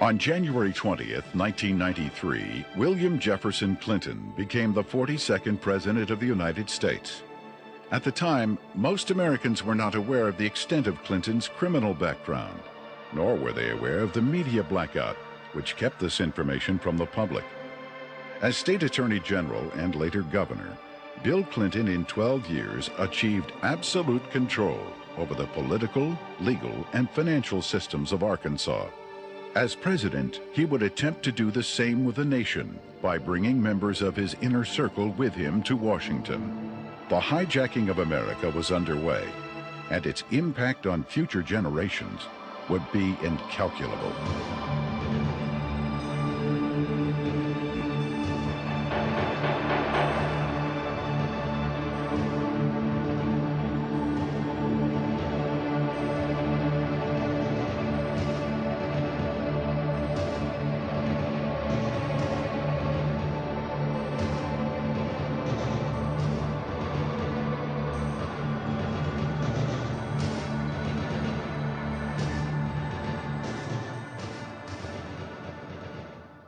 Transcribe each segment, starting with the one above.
On January 20th, 1993, William Jefferson Clinton became the 42nd President of the United States. At the time, most Americans were not aware of the extent of Clinton's criminal background, nor were they aware of the media blackout, which kept this information from the public. As State Attorney General and later Governor, Bill Clinton in 12 years achieved absolute control over the political, legal, and financial systems of Arkansas. As president, he would attempt to do the same with the nation by bringing members of his inner circle with him to Washington. The hijacking of America was underway, and its impact on future generations would be incalculable.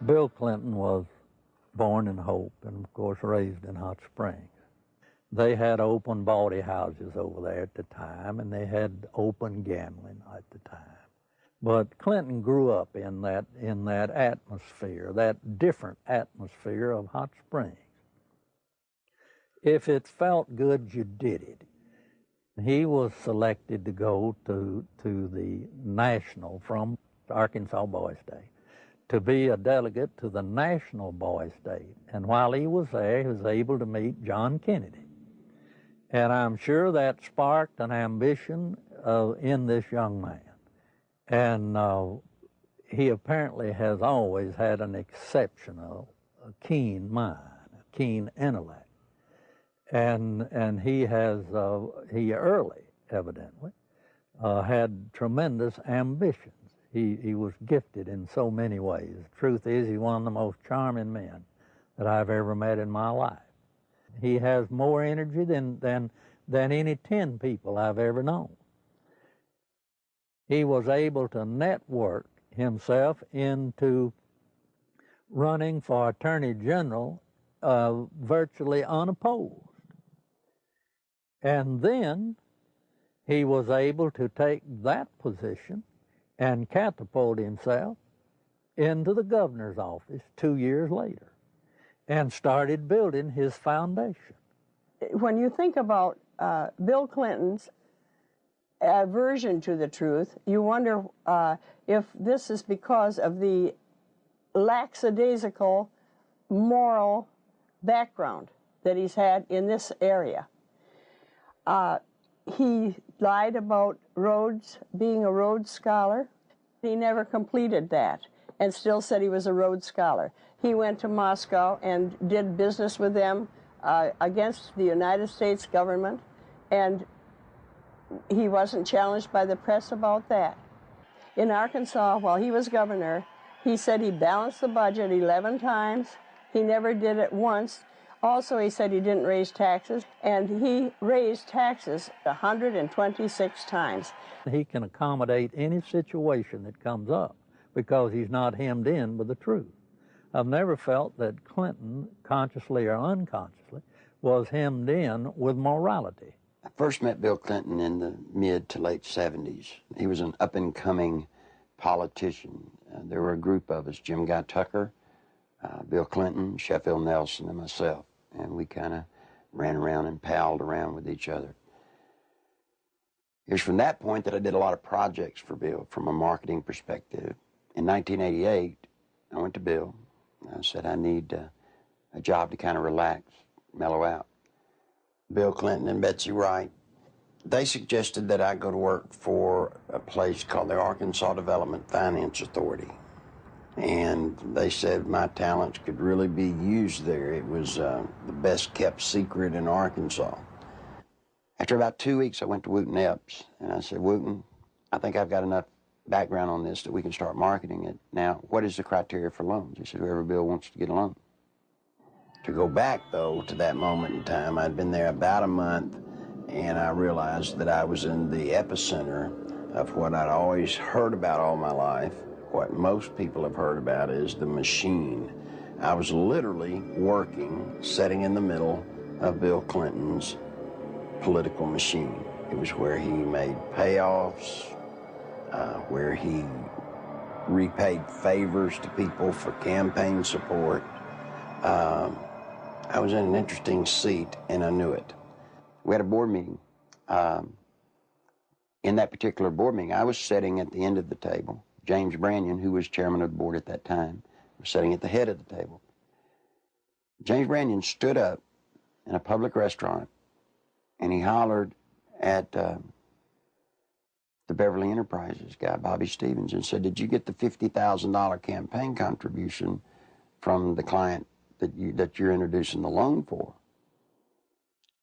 Bill Clinton was born in Hope and, of course, raised in Hot Springs. They had open bawdy houses over there at the time, and they had open gambling at the time. But Clinton grew up in that atmosphere, that different atmosphere of Hot Springs. If it felt good, you did it. He was selected to go to the national from Arkansas Boys Day, to be a delegate to the National Boys Day. And while he was there, he was able to meet John Kennedy. And I'm sure that sparked an ambition in this young man. And he apparently has always had an exceptional, keen mind, a keen intellect. And he early, evidently, had tremendous ambition. He was gifted in so many ways. The truth is, he's one of the most charming men that I've ever met in my life. He has more energy than any 10 people I've ever known. He was able to network himself into running for Attorney General virtually unopposed. And then he was able to take that position and catapult himself into the governor's office 2 years later and started building his foundation. When you think about Bill Clinton's aversion to the truth, you wonder if this is because of the lackadaisical moral background that he's had in this area. He lied about Rhodes, being a Rhodes Scholar. He never completed that and still said he was a Rhodes Scholar. He went to Moscow and did business with them against the United States government, and he wasn't challenged by the press about that. In Arkansas, while he was governor, he said he balanced the budget 11 times. He never did it once. Also, he said he didn't raise taxes, and he raised taxes 126 times. He can accommodate any situation that comes up because he's not hemmed in with the truth. I've never felt that Clinton, consciously or unconsciously, was hemmed in with morality. I first met Bill Clinton in the mid to late 70s. He was an up-and-coming politician. There were a group of us, Jim Guy Tucker, Bill Clinton, Sheffield Nelson, and myself. And we kind of ran around and palled around with each other. It was from that point that I did a lot of projects for Bill from a marketing perspective. In 1988, I went to Bill. I said, I need a job to kind of relax, mellow out. Bill Clinton and Betsy Wright, they suggested that I go to work for a place called the Arkansas Development Finance Authority. And they said my talents could really be used there. It was the best kept secret in Arkansas. After about 2 weeks, I went to Wooten Epps, and I said, Wooten, I think I've got enough background on this that we can start marketing it. Now, what is the criteria for loans? He said, whoever Bill wants to get a loan. To go back, though, to that moment in time, I'd been there about a month, and I realized that I was in the epicenter of what I'd always heard about all my life, what most people have heard about is the machine. I was literally working, sitting in the middle of Bill Clinton's political machine. It was where he made payoffs, where he repaid favors to people for campaign support. I was in an interesting seat, and I knew it. We had a board meeting. In that particular board meeting, I was sitting at the end of the table. James Brannion, who was chairman of the board at that time, was sitting at the head of the table. James Brannion stood up in a public restaurant, and he hollered at the Beverly Enterprises guy, Bobby Stevens, and said, "Did you get the $50,000 campaign contribution from the client that you're introducing the loan for?"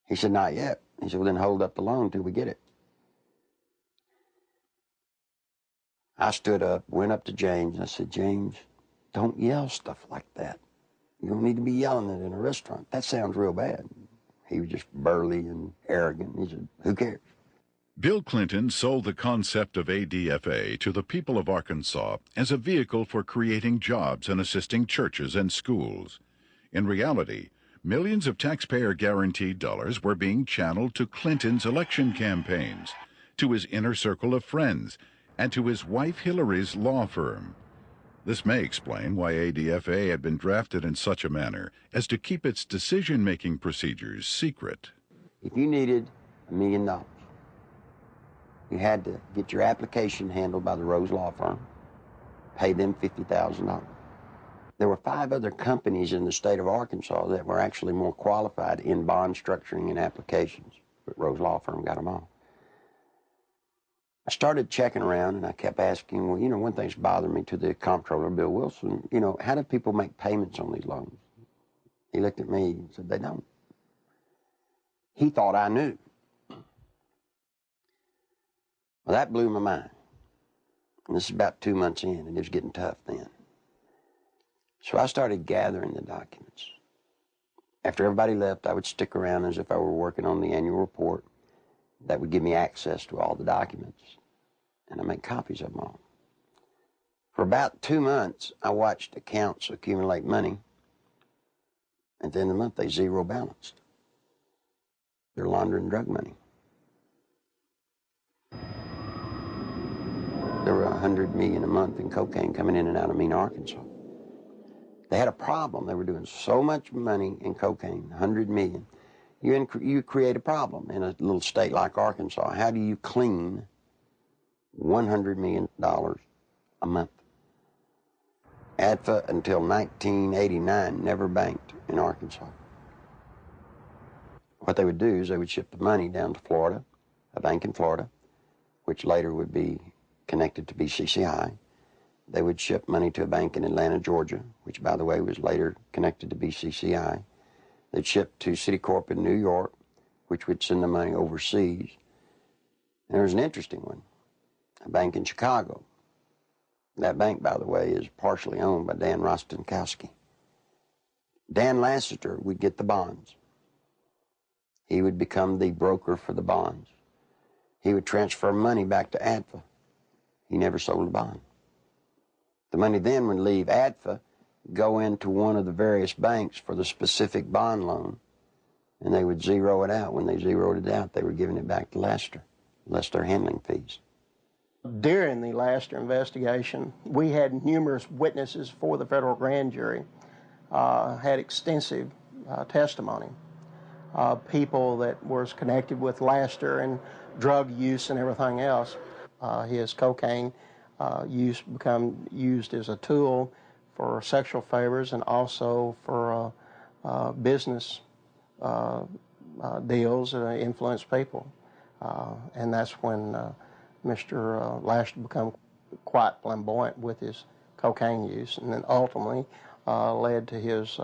He said, "Not yet." He said, "Well, then hold up the loan till we get it." I stood up, went up to James, and I said, "James, don't yell stuff like that. You don't need to be yelling it in a restaurant. That sounds real bad." He was just burly and arrogant. He said, "Who cares?" Bill Clinton sold the concept of ADFA to the people of Arkansas as a vehicle for creating jobs and assisting churches and schools. In reality, millions of taxpayer-guaranteed dollars were being channeled to Clinton's election campaigns, to his inner circle of friends, and to his wife Hillary's law firm. This may explain why ADFA had been drafted in such a manner as to keep its decision-making procedures secret. If you needed $1 million, you had to get your application handled by the Rose Law Firm, pay them $50,000. There were 5 other companies in the state of Arkansas that were actually more qualified in bond structuring and applications, but Rose Law Firm got them all. I started checking around, and I kept asking, well, one thing's bothering me, to the comptroller, Bill Wilson, how do people make payments on these loans? He looked at me and said, "They don't." He thought I knew. Well, that blew my mind. And this is about 2 months in, and it was getting tough then. So I started gathering the documents. After everybody left, I would stick around as if I were working on the annual report. That would give me access to all the documents, and I make copies of them all. For about 2 months, I watched accounts accumulate money. At the end of the month, they zero balanced. They're laundering drug money. There were $100 million a month in cocaine coming in and out of Mena, Arkansas. They had a problem. They were doing so much money in cocaine, $100 million. You create a problem in a little state like Arkansas. How do you clean $100 million a month? ADFA until 1989 never banked in Arkansas. What they would do is they would ship the money down to Florida, a bank in Florida, which later would be connected to BCCI. They would ship money to a bank in Atlanta, Georgia, which, by the way, was later connected to BCCI. They'd ship to Citicorp in New York, which would send the money overseas. And there was an interesting one, a bank in Chicago. That bank, by the way, is partially owned by Dan Rostenkowski. Dan Lassiter would get the bonds. He would become the broker for the bonds. He would transfer money back to ADFA. He never sold a bond. The money then would leave ADFA, go into one of the various banks for the specific bond loan, and they would zero it out. When they zeroed it out, they were giving it back to Lassiter, less their handling fees. During the Lassiter investigation, we had numerous witnesses for the federal grand jury, had extensive testimony. People that was connected with Lassiter and drug use and everything else. His cocaine use become used as a tool for sexual favors and also for business deals that influence people. And that's when Mr. Lassiter became quite flamboyant with his cocaine use, and then ultimately led to his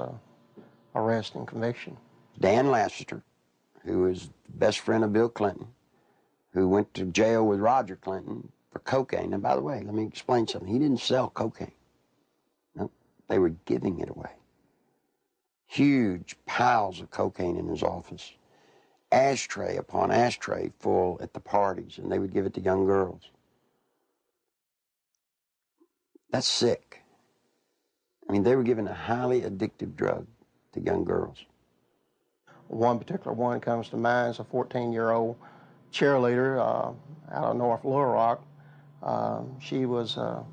arrest and conviction. Dan Lassiter, who was the best friend of Bill Clinton, who went to jail with Roger Clinton for cocaine. And by the way, let me explain something. He didn't sell cocaine. No, they were giving it away. Huge piles of cocaine in his office. Ashtray upon ashtray full at the parties, and they would give it to young girls. That's sick. I mean, they were giving a highly addictive drug to young girls. One particular one comes to mind is a 14-year-old cheerleader out of North Little Rock. She was a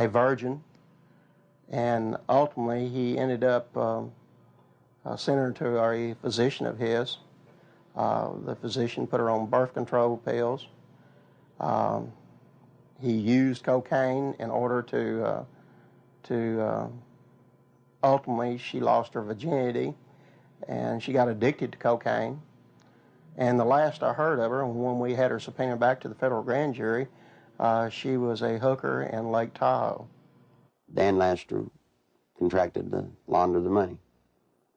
virgin, and ultimately he ended up sending her to a physician of his. The physician put her on birth control pills. He used cocaine in order to ultimately she lost her virginity, and she got addicted to cocaine. And the last I heard of her, when we had her subpoenaed back to the federal grand jury, she was a hooker in Lake Tahoe. Dan Laster contracted to launder the money.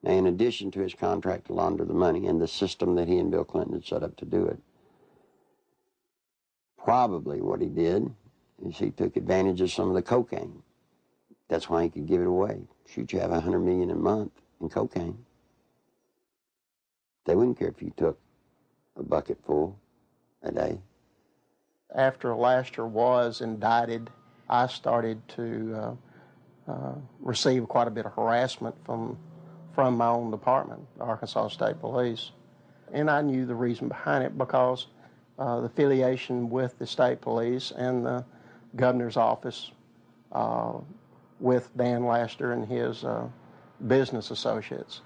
Now, in addition to his contract to launder the money and the system that he and Bill Clinton had set up to do it, probably what he did is he took advantage of some of the cocaine. That's why he could give it away. Shoot, you have $100 million a month in cocaine. They wouldn't care if you took a bucket full a day. After Laster was indicted, I started to receive quite a bit of harassment from my own department, the Arkansas State Police. And I knew the reason behind it because the affiliation with the state police and the governor's office with Dan Laster and his business associates.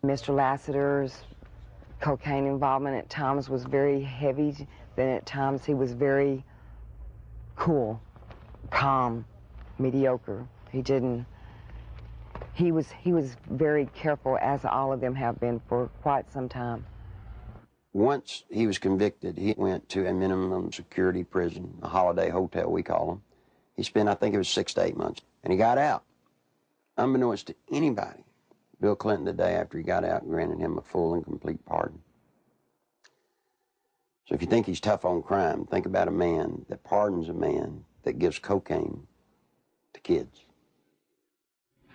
Mr. Lassiter's cocaine involvement at times was very heavy, then at times he was very cool, calm, mediocre. He was very careful, as all of them have been for quite some time. Once he was convicted, he went to a minimum security prison, a holiday hotel, we call them. He spent, I think it was 6 to 8 months, and he got out. Unbeknownst to anybody, Bill Clinton, the day after he got out, granted him a full and complete pardon. So if you think he's tough on crime, think about a man that pardons a man that gives cocaine to kids.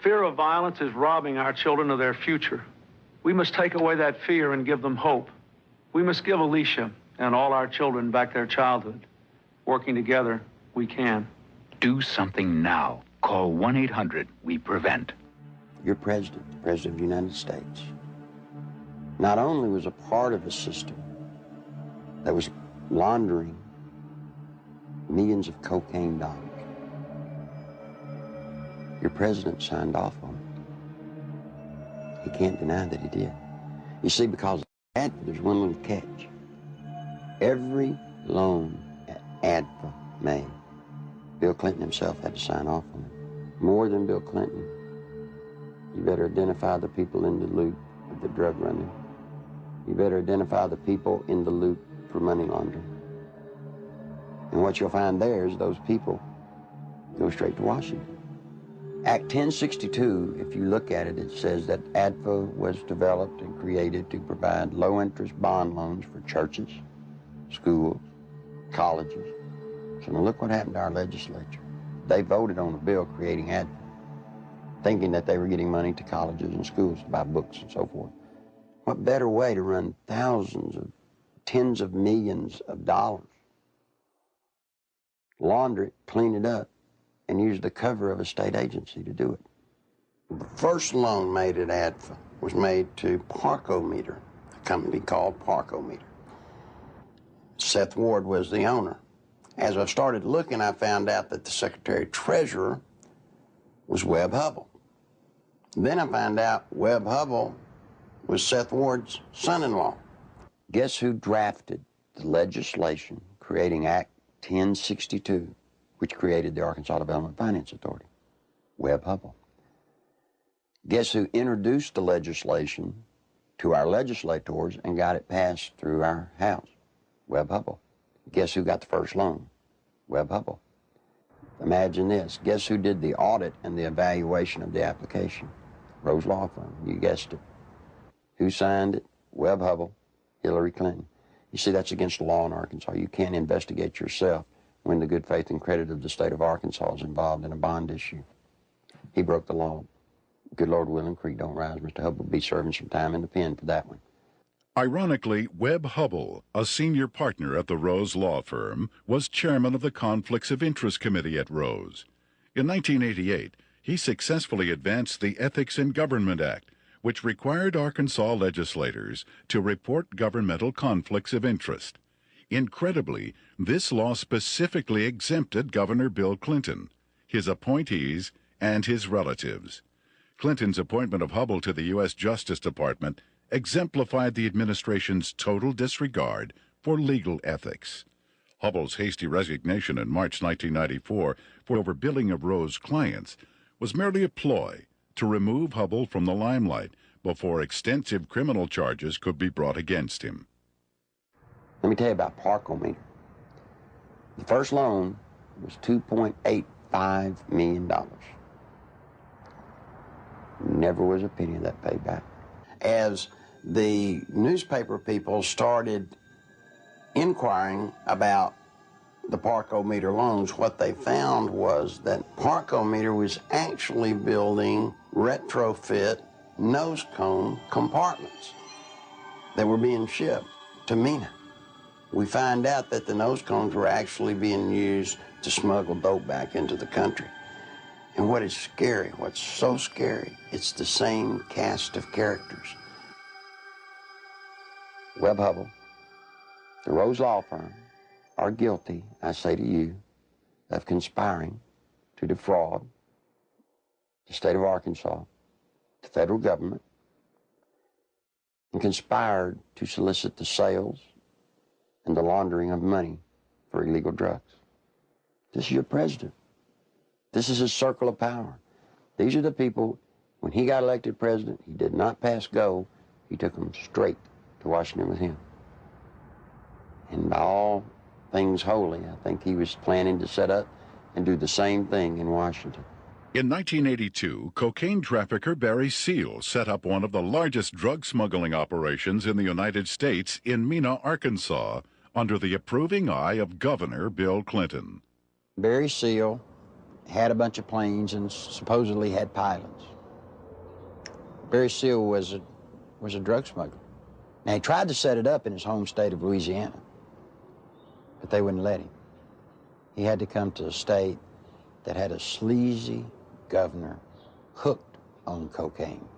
Fear of violence is robbing our children of their future. We must take away that fear and give them hope. We must give Alicia and all our children back their childhood. Working together, we can. Do something now. Call 1-800-WE-PREVENT. Your president, the President of the United States, not only was a part of a system that was laundering millions of cocaine dollars, your president signed off on it. He can't deny that he did. You see, because there's one little catch. Every loan that ADFA made, Bill Clinton himself had to sign off on it. More than Bill Clinton, you better identify the people in the loop of the drug running. You better identify the people in the loop for money laundering. And what you'll find there is those people go straight to Washington. Act 1062, if you look at it, it says that ADFA was developed and created to provide low-interest bond loans for churches, schools, colleges. So now look what happened to our legislature. They voted on a bill creating ADFA, thinking that they were getting money to colleges and schools to buy books and so forth. What better way to run thousands of, tens of millions of dollars, launder it, clean it up, and use the cover of a state agency to do it. The first loan made at ADFA was made to Parkometer, a company called Parkometer. Seth Ward was the owner. As I started looking, I found out that the Secretary-Treasurer was Webb Hubbell. Then I found out Webb Hubbell was Seth Ward's son-in-law. Guess who drafted the legislation creating Act 1062, which created the Arkansas Development Finance Authority? Webb Hubbell. Guess who introduced the legislation to our legislators and got it passed through our House? Webb Hubbell. Guess who got the first loan? Webb Hubbell. Imagine this. Guess who did the audit and the evaluation of the application? Rose Law Firm. You guessed it. Who signed it? Webb Hubbell, Hillary Clinton. You see, that's against the law in Arkansas. You can't investigate yourself when the good faith and credit of the state of Arkansas is involved in a bond issue. He broke the law. Good Lord willing, creek don't rise. Mr. Hubbell will be serving some time in the pen for that one. Ironically, Webb Hubbell, a senior partner at the Rose Law Firm, was chairman of the Conflicts of Interest Committee at Rose. In 1988, he successfully advanced the Ethics in Government Act, which required Arkansas legislators to report governmental conflicts of interest. Incredibly, this law specifically exempted Governor Bill Clinton, his appointees, and his relatives. Clinton's appointment of Hubbell to the U.S. Justice Department exemplified the administration's total disregard for legal ethics. Hubbell's hasty resignation in March 1994 for overbilling of Rose clients was merely a ploy to remove Hubbell from the limelight before extensive criminal charges could be brought against him. Let me tell you about Parkometer. The first loan was $2.85 million. Never was a penny of that paid back. As the newspaper people started inquiring about the Parkometer loans, what they found was that Parkometer was actually building retrofit nose cone compartments that were being shipped to MENA. We find out that the nose cones were actually being used to smuggle dope back into the country. And what is scary, what's so scary, it's the same cast of characters. Webb Hubbell, the Rose Law Firm, are guilty, I say to you, of conspiring to defraud the state of Arkansas, the federal government, and conspired to solicit the sales and the laundering of money for illegal drugs. This is your president. This is his circle of power. These are the people, when he got elected president, he did not pass go. He took them straight to Washington with him. And by all things holy, I think he was planning to set up and do the same thing in Washington. In 1982, cocaine trafficker Barry Seal set up one of the largest drug smuggling operations in the United States in Mena, Arkansas, under the approving eye of Governor Bill Clinton. Barry Seal had a bunch of planes and supposedly had pilots. Barry Seal was a drug smuggler. Now, he tried to set it up in his home state of Louisiana, but they wouldn't let him. He had to come to a state that had a sleazy governor hooked on cocaine,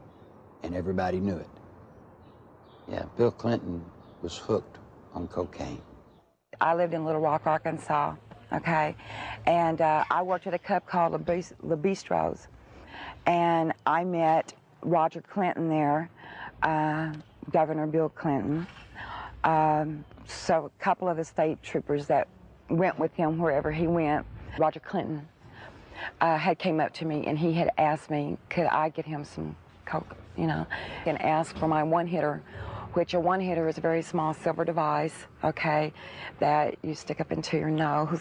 and everybody knew it. Yeah, Bill Clinton was hooked on cocaine. I lived in Little Rock, Arkansas, okay? And I worked at a club called Le Bistros, and I met Roger Clinton there, Governor Bill Clinton. So a couple of the state troopers that went with him wherever he went, Roger Clinton had came up to me and he had asked me, could I get him some coke, you know, and asked for my one-hitter, which a one-hitter is a very small silver device, okay, that you stick up into your nose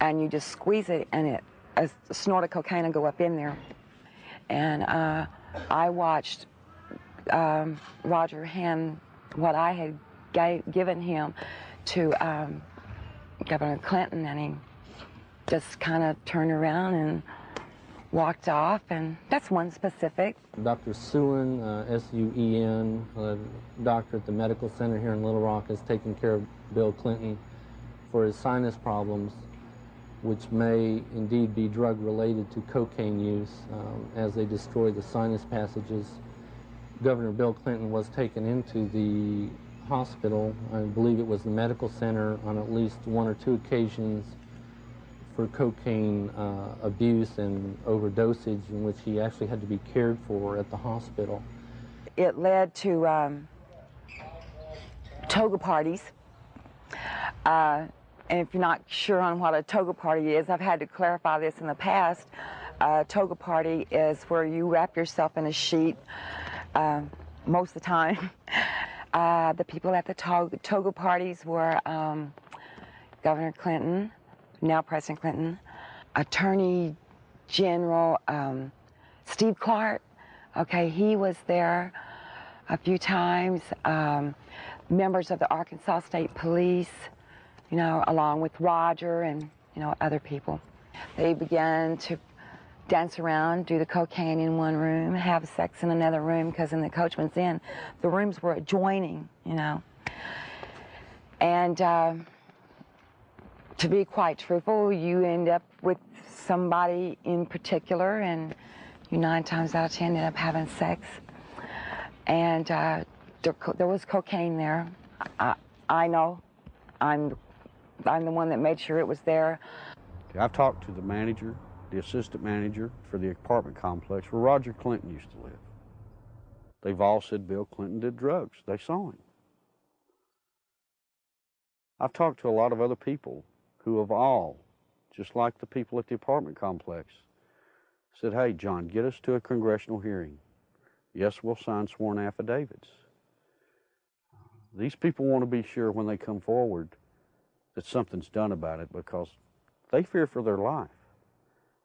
and you just squeeze it and a snort of cocaine will go up in there. And I watched Roger hand what I had given him to Governor Clinton, and he just kind of turned around and walked off, and that's one specific. Dr. Suen, S-U-E-N, a doctor at the medical center here in Little Rock, has taken care of Bill Clinton for his sinus problems, which may indeed be drug-related to cocaine use as they destroy the sinus passages. Governor Bill Clinton was taken into the hospital, I believe it was the medical center, on at least one or two occasions for cocaine abuse and overdosage, in which he actually had to be cared for at the hospital. It led to toga parties. And if you're not sure on what a toga party is, I've had to clarify this in the past. A toga party is where you wrap yourself in a sheet most of the time. The people at the toga parties were Governor Clinton, now President Clinton, Attorney General Steve Clark. Okay, he was there a few times. Members of the Arkansas State Police, you know, along with Roger and, you know, other people. They began to dance around, do the cocaine in one room, have sex in another room, because in the Coachman's Inn, the rooms were adjoining, you know. And to be quite truthful, you end up with somebody in particular, and you 9 times out of 10 end up having sex. And there was cocaine there. I know. I'm the one that made sure it was there. I've talked to the manager, the assistant manager for the apartment complex where Roger Clinton used to live. They've all said Bill Clinton did drugs. They saw him. I've talked to a lot of other people who have all, just like the people at the apartment complex, said, hey, John, get us to a congressional hearing. Yes, we'll sign sworn affidavits. These people want to be sure when they come forward that something's done about it, because they fear for their life,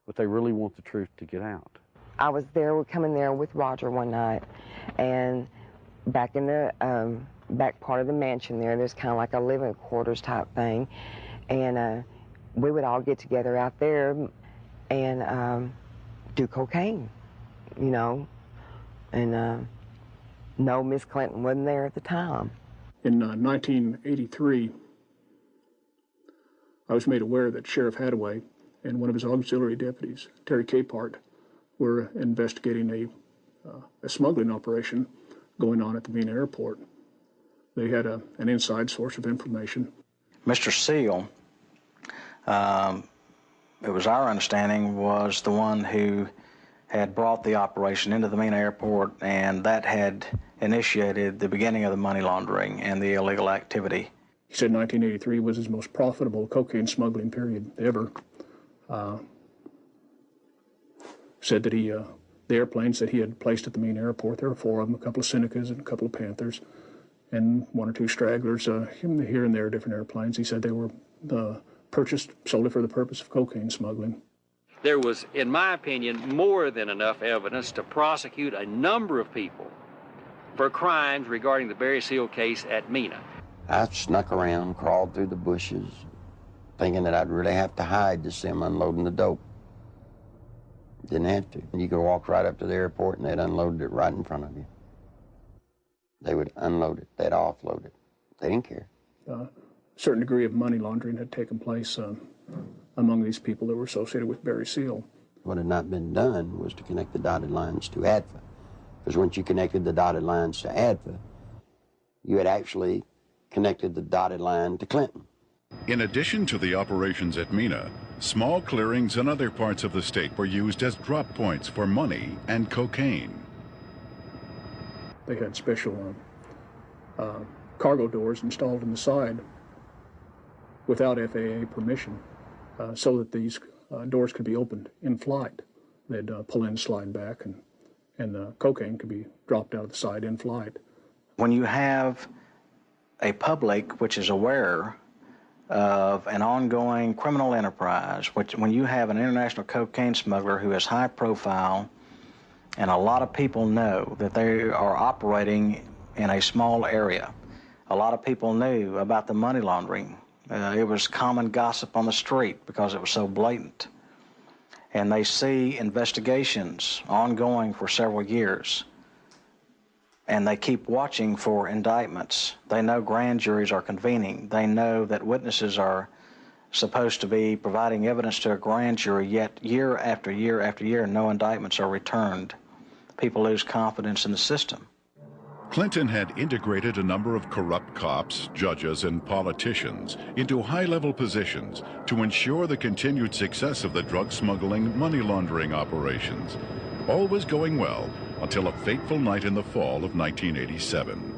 but they really want the truth to get out. I was there, we're coming there with Roger one night, and back in the back part of the mansion there's kind of like a living quarters type thing, and we would all get together out there and do cocaine, you know, and no, Miss Clinton wasn't there at the time. In 1983, I was made aware that Sheriff Hadaway and one of his auxiliary deputies, Terry Capehart, were investigating a smuggling operation going on at the Mena Airport. They had an inside source of information. Mr. Seal, it was our understanding, was the one who had brought the operation into the Mena Airport, and that had initiated the beginning of the money laundering and the illegal activity. He said 1983 was his most profitable cocaine smuggling period ever. Said that the airplanes that he had placed at the Mena Airport, there were 4 of them, a couple of Senecas and a couple of Panthers, and 1 or 2 stragglers, here and there, different airplanes. He said they were purchased solely for the purpose of cocaine smuggling. There was, in my opinion, more than enough evidence to prosecute a number of people for crimes regarding the Barry Seal case at Mena. I snuck around, crawled through the bushes, thinking that I'd really have to hide to see them unloading the dope. Didn't have to. You could walk right up to the airport and they'd unload it right in front of you. They would unload it, they'd offload it. They didn't care. A certain degree of money laundering had taken place among these people that were associated with Barry Seal. What had not been done was to connect the dotted lines to ADFA. Because once you connected the dotted lines to ADFA, you had actually connected the dotted line to Clinton. In addition to the operations at Mena, small clearings in other parts of the state were used as drop points for money and cocaine. They had special cargo doors installed on the side without FAA permission, so that these doors could be opened in flight. They'd pull in, slide back, and the cocaine could be dropped out of the side in flight. When you have a public which is aware of an ongoing criminal enterprise, when you have an international cocaine smuggler who is high profile, and a lot of people know that they are operating in a small area. A lot of people knew about the money laundering. It was common gossip on the street because it was so blatant. And they see investigations ongoing for several years. And they keep watching for indictments. They know grand juries are convening. They know that witnesses are supposed to be providing evidence to a grand jury, yet year after year after year, no indictments are returned. People lose confidence in the system. Clinton had integrated a number of corrupt cops, judges, and politicians into high-level positions to ensure the continued success of the drug smuggling, money laundering operations. All was going well until a fateful night in the fall of 1987.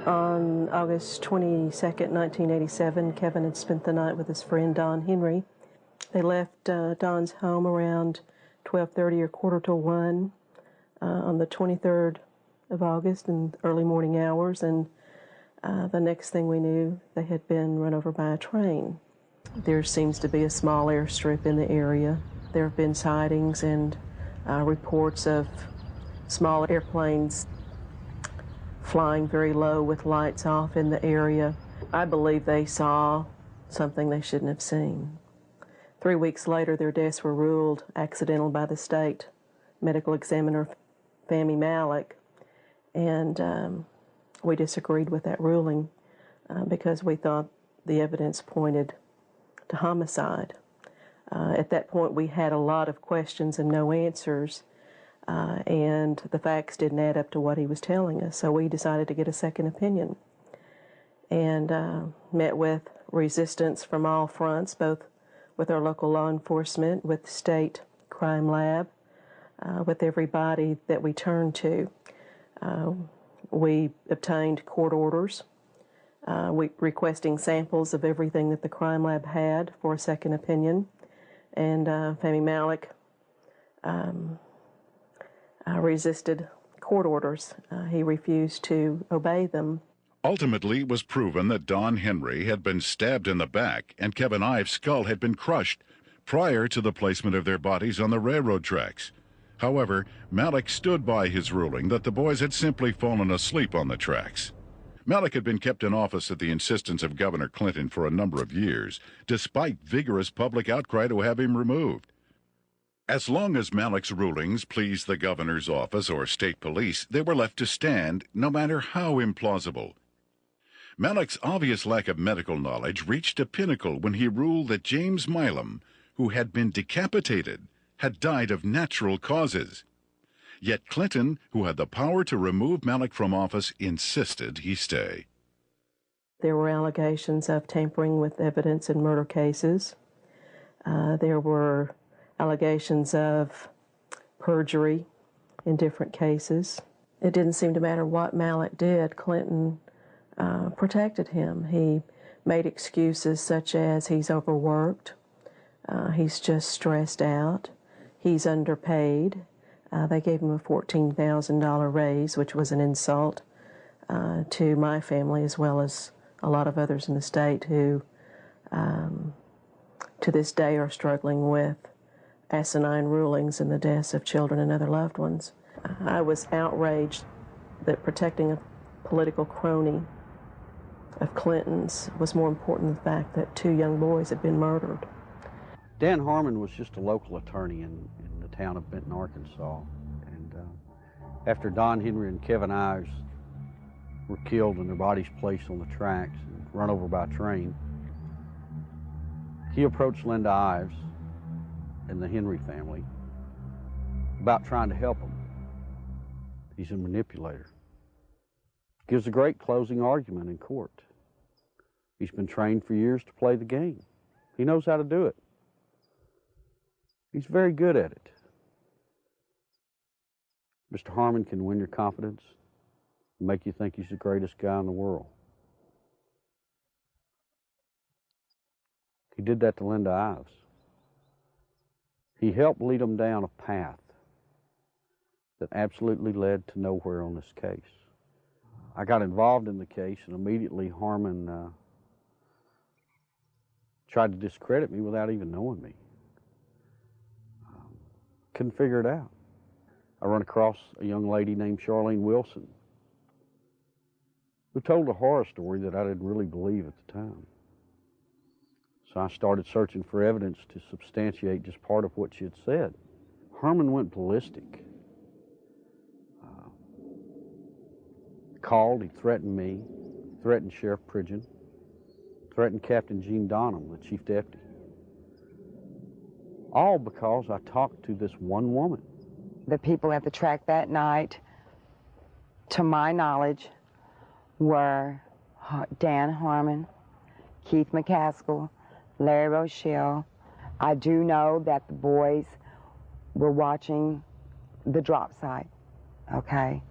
On August 22nd, 1987, Kevin had spent the night with his friend Don Henry. They left Don's home around 12:30 or 1:45 on the 23rd of August in early morning hours, and the next thing we knew, they had been run over by a train. There seems to be a small airstrip in the area. There have been sightings and reports of small airplanes flying very low with lights off in the area. I believe they saw something they shouldn't have seen. 3 weeks later, their deaths were ruled accidental by the state medical examiner, Fahmy Malek, and we disagreed with that ruling because we thought the evidence pointed to homicide. At that point, we had a lot of questions and no answers, and the facts didn't add up to what he was telling us, so we decided to get a second opinion and met with resistance from all fronts, both with our local law enforcement, with the state crime lab, with everybody that we turned to. We obtained court orders requesting samples of everything that the crime lab had for a second opinion, and Fahmy Malek resisted court orders. He refused to obey them. Ultimately, it was proven that Don Henry had been stabbed in the back and Kevin Ives' skull had been crushed prior to the placement of their bodies on the railroad tracks. However, Malek stood by his ruling that the boys had simply fallen asleep on the tracks. Malek had been kept in office at the insistence of Governor Clinton for a number of years, despite vigorous public outcry to have him removed. As long as Malek's rulings pleased the governor's office or state police, they were left to stand, no matter how implausible. Malek's obvious lack of medical knowledge reached a pinnacle when he ruled that James Milam, who had been decapitated, had died of natural causes. Yet Clinton, who had the power to remove Malek from office, insisted he stay. There were allegations of tampering with evidence in murder cases. There were allegations of perjury in different cases. It didn't seem to matter what Malek did, Clinton protected him. He made excuses such as he's overworked, he's just stressed out, he's underpaid. They gave him a $14,000 raise, which was an insult to my family as well as a lot of others in the state who to this day are struggling with asinine rulings in the deaths of children and other loved ones. I was outraged that protecting a political crony of Clinton's was more important than the fact that 2 young boys had been murdered. Dan Harmon was just a local attorney in the town of Benton, Arkansas. And after Don Henry and Kevin Ives were killed and their bodies placed on the tracks and run over by a train, he approached Linda Ives and the Henry family about trying to help them. He's a manipulator. Gives a great closing argument in court. He's been trained for years to play the game. He knows how to do it. He's very good at it. Mr. Harmon can win your confidence and make you think he's the greatest guy in the world. He did that to Linda Ives. He helped lead them down a path that absolutely led to nowhere on this case. I got involved in the case, and immediately Harmon tried to discredit me without even knowing me. Couldn't figure it out. I run across a young lady named Charlene Wilson who told a horror story that I didn't really believe at the time. So I started searching for evidence to substantiate just part of what she had said. Harmon went ballistic. Called, he threatened me, threatened Sheriff Pridgeon, threatened Captain Gene Donham, the chief deputy. All because I talked to this one woman. The people at the track that night, to my knowledge, were Dan Harmon, Keith McCaskill, Larry Rochelle. I do know that the boys were watching the drop site, okay?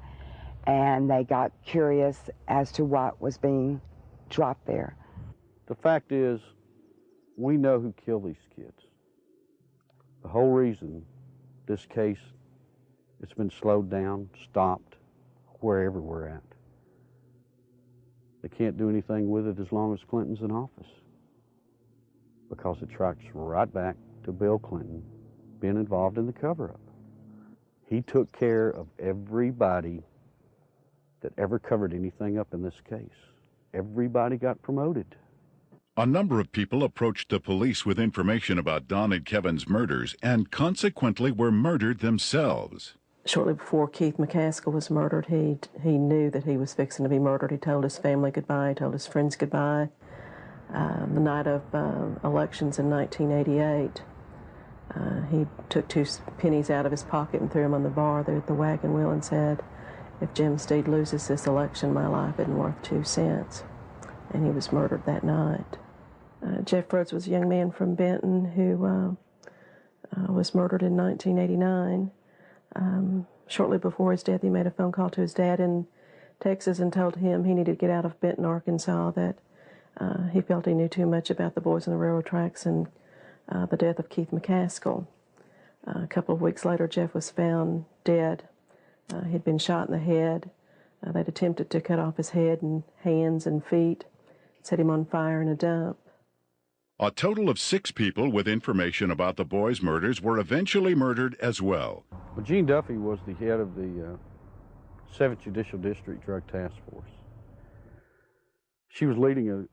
And they got curious as to what was being dropped there. The fact is, we know who killed these kids. The whole reason this case, it's been slowed down, stopped, wherever we're at. They can't do anything with it as long as Clinton's in office, because it tracks right back to Bill Clinton being involved in the cover-up. He took care of everybody that ever covered anything up in this case. Everybody got promoted. A number of people approached the police with information about Don and Kevin's murders and consequently were murdered themselves. Shortly before Keith McCaskill was murdered, he knew that he was fixing to be murdered. He told his family goodbye, he told his friends goodbye. The night of elections in 1988, he took 2 pennies out of his pocket and threw them on the bar there at the Wagon Wheel and said, "If Jim Steed loses this election, my life isn't worth 2 cents." And he was murdered that night. Jeff Rhodes was a young man from Benton who was murdered in 1989. Shortly before his death, he made a phone call to his dad in Texas and told him he needed to get out of Benton, Arkansas, that he felt he knew too much about the boys on the railroad tracks and the death of Keith McCaskill. A couple of weeks later, Jeff was found dead. He'd been shot in the head. They'd attempted to cut off his head and hands and feet, set him on fire in a dump. A total of 6 people with information about the boys' murders were eventually murdered as well. Well, Jean Duffy was the head of the 7th Judicial District Drug Task Force. She was leading a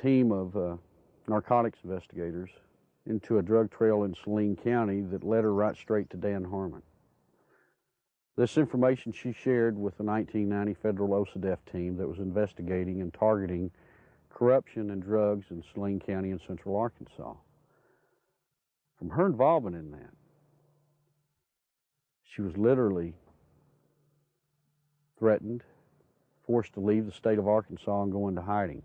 team of narcotics investigators into a drug trail in Saline County that led her right straight to Dan Harmon. This information she shared with the 1990 federal OCDETF team that was investigating and targeting corruption and drugs in Saline County in central Arkansas. From her involvement in that, she was literally threatened, forced to leave the state of Arkansas and go into hiding.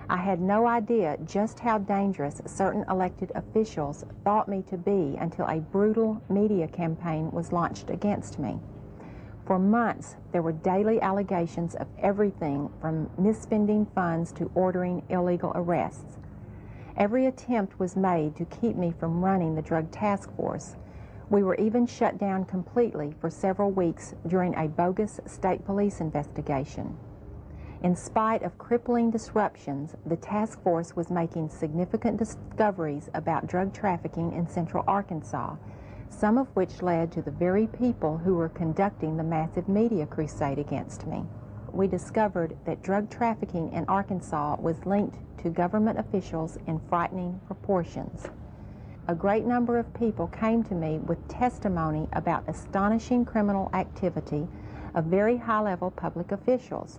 I had no idea just how dangerous certain elected officials thought me to be until a brutal media campaign was launched against me. For months, there were daily allegations of everything from misspending funds to ordering illegal arrests. Every attempt was made to keep me from running the Drug Task Force. We were even shut down completely for several weeks during a bogus state police investigation. In spite of crippling disruptions, the task force was making significant discoveries about drug trafficking in central Arkansas, some of which led to the very people who were conducting the massive media crusade against me. We discovered that drug trafficking in Arkansas was linked to government officials in frightening proportions. A great number of people came to me with testimony about astonishing criminal activity of very high-level public officials.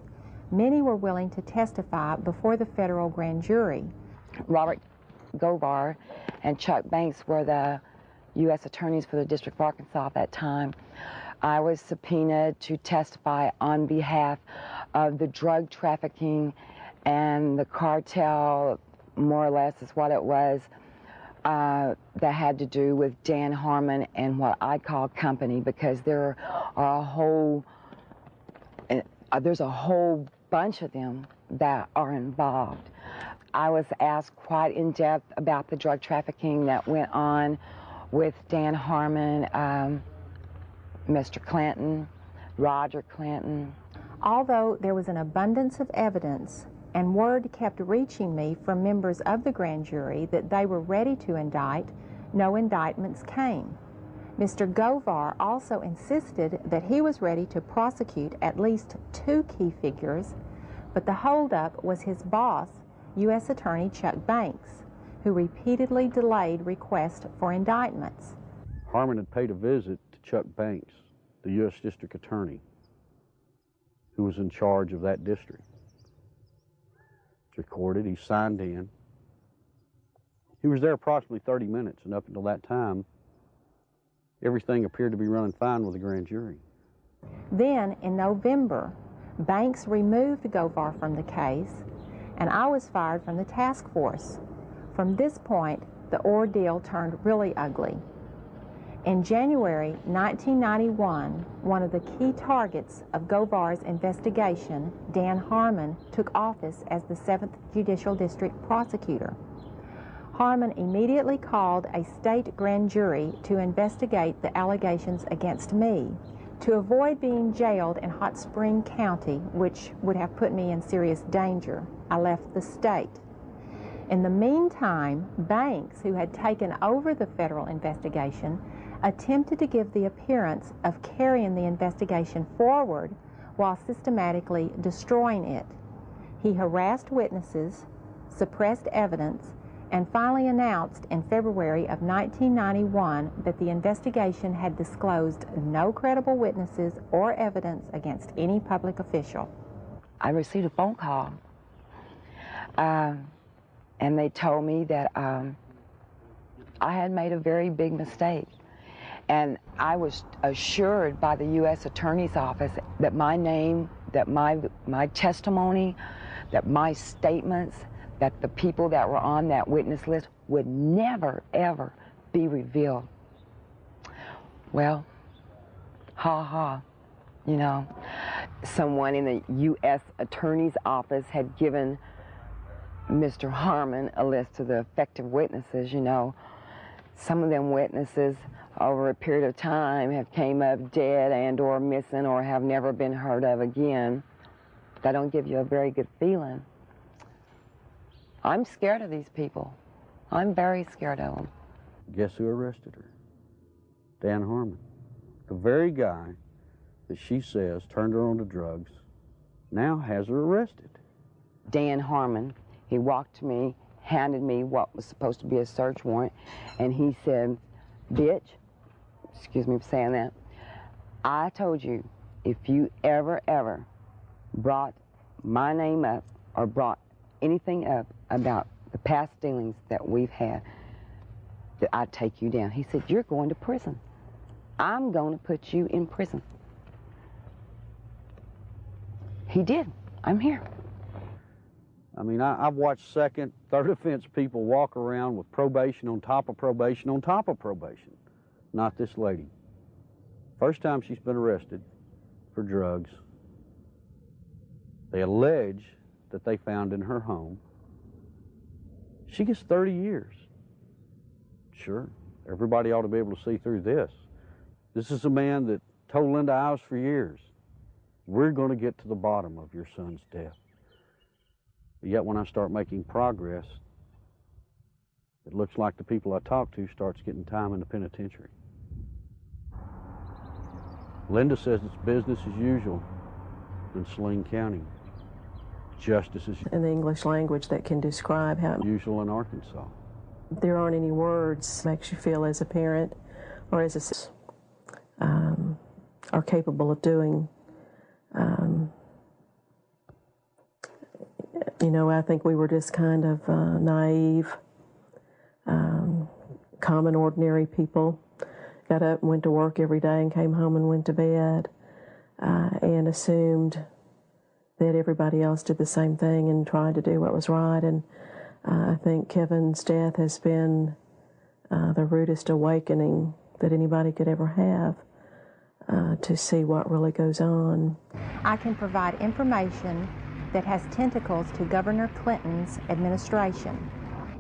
Many were willing to testify before the federal grand jury. Robert Govar and Chuck Banks were the U.S. attorneys for the District of Arkansas at that time. I was subpoenaed to testify on behalf of the drug trafficking and the cartel, more or less is what it was, that had to do with Dan Harmon and what I call company, because there are there's a whole bunch of them that are involved. I was asked quite in depth about the drug trafficking that went on with Dan Harmon, Mr. Clinton, Roger Clinton. Although there was an abundance of evidence and word kept reaching me from members of the grand jury that they were ready to indict, no indictments came. Mr. Govar also insisted that he was ready to prosecute at least 2 key figures, but the holdup was his boss, U.S. Attorney Chuck Banks, who repeatedly delayed requests for indictments. Harmon had paid a visit to Chuck Banks, the U.S. District Attorney, who was in charge of that district. It's recorded, he signed in. He was there approximately 30 minutes, and up until that time, everything appeared to be running fine with the grand jury. Then, in November, Banks removed Govar from the case, and I was fired from the task force. From this point, the ordeal turned really ugly. In January 1991, one of the key targets of Govar's investigation, Dan Harmon, took office as the 7th Judicial District Prosecutor. Harmon immediately called a state grand jury to investigate the allegations against me. To avoid being jailed in Hot Spring County, which would have put me in serious danger, I left the state. In the meantime, Banks, who had taken over the federal investigation, attempted to give the appearance of carrying the investigation forward while systematically destroying it. He harassed witnesses, suppressed evidence, and finally announced in February of 1991 that the investigation had disclosed no credible witnesses or evidence against any public official. I received a phone call, and they told me that I had made a very big mistake. And I was assured by the U.S. Attorney's Office that my name, that my testimony, that my statements, that the people that were on that witness list would never, ever be revealed. Well, you know, someone in the U.S. Attorney's Office had given Mr. Harmon a list of the effective witnesses. You know, some of them witnesses over a period of time have came up dead and or missing or have never been heard of again. That don't give you a very good feeling. I'm scared of these people. I'm very scared of them. Guess who arrested her? Dan Harmon. The very guy that she says turned her on to drugs now has her arrested. Dan Harmon, he walked to me, handed me what was supposed to be a search warrant, and he said, "Bitch," excuse me for saying that, "I told you if you ever brought my name up or brought anything up about the past dealings that we've had, that I'd take you down." He said, "You're going to prison. I'm going to put you in prison." He did. I'm here. I mean, I've watched second, third offense people walk around with probation on top of probation on top of probation. Not this lady. First time she's been arrested for drugs. They allege that they found in her home. She gets 30 years. Sure, everybody ought to be able to see through this. This is a man that told Linda Ives for years, "We're going to get to the bottom of your son's death." But yet when I start making progress, it looks like the people I talk to starts getting time in the penitentiary. Linda says it's business as usual in Saline County. Justice as In the English language that can describe how usual in Arkansas. There aren't any words that makes you feel as a parent or as a are capable of doing. You know, I think we were just kind of naive, common, ordinary people. Got up and went to work every day and came home and went to bed and assumed that everybody else did the same thing and tried to do what was right. And I think Kevin's death has been the rudest awakening that anybody could ever have to see what really goes on. I can provide information that has tentacles to Governor Clinton's administration.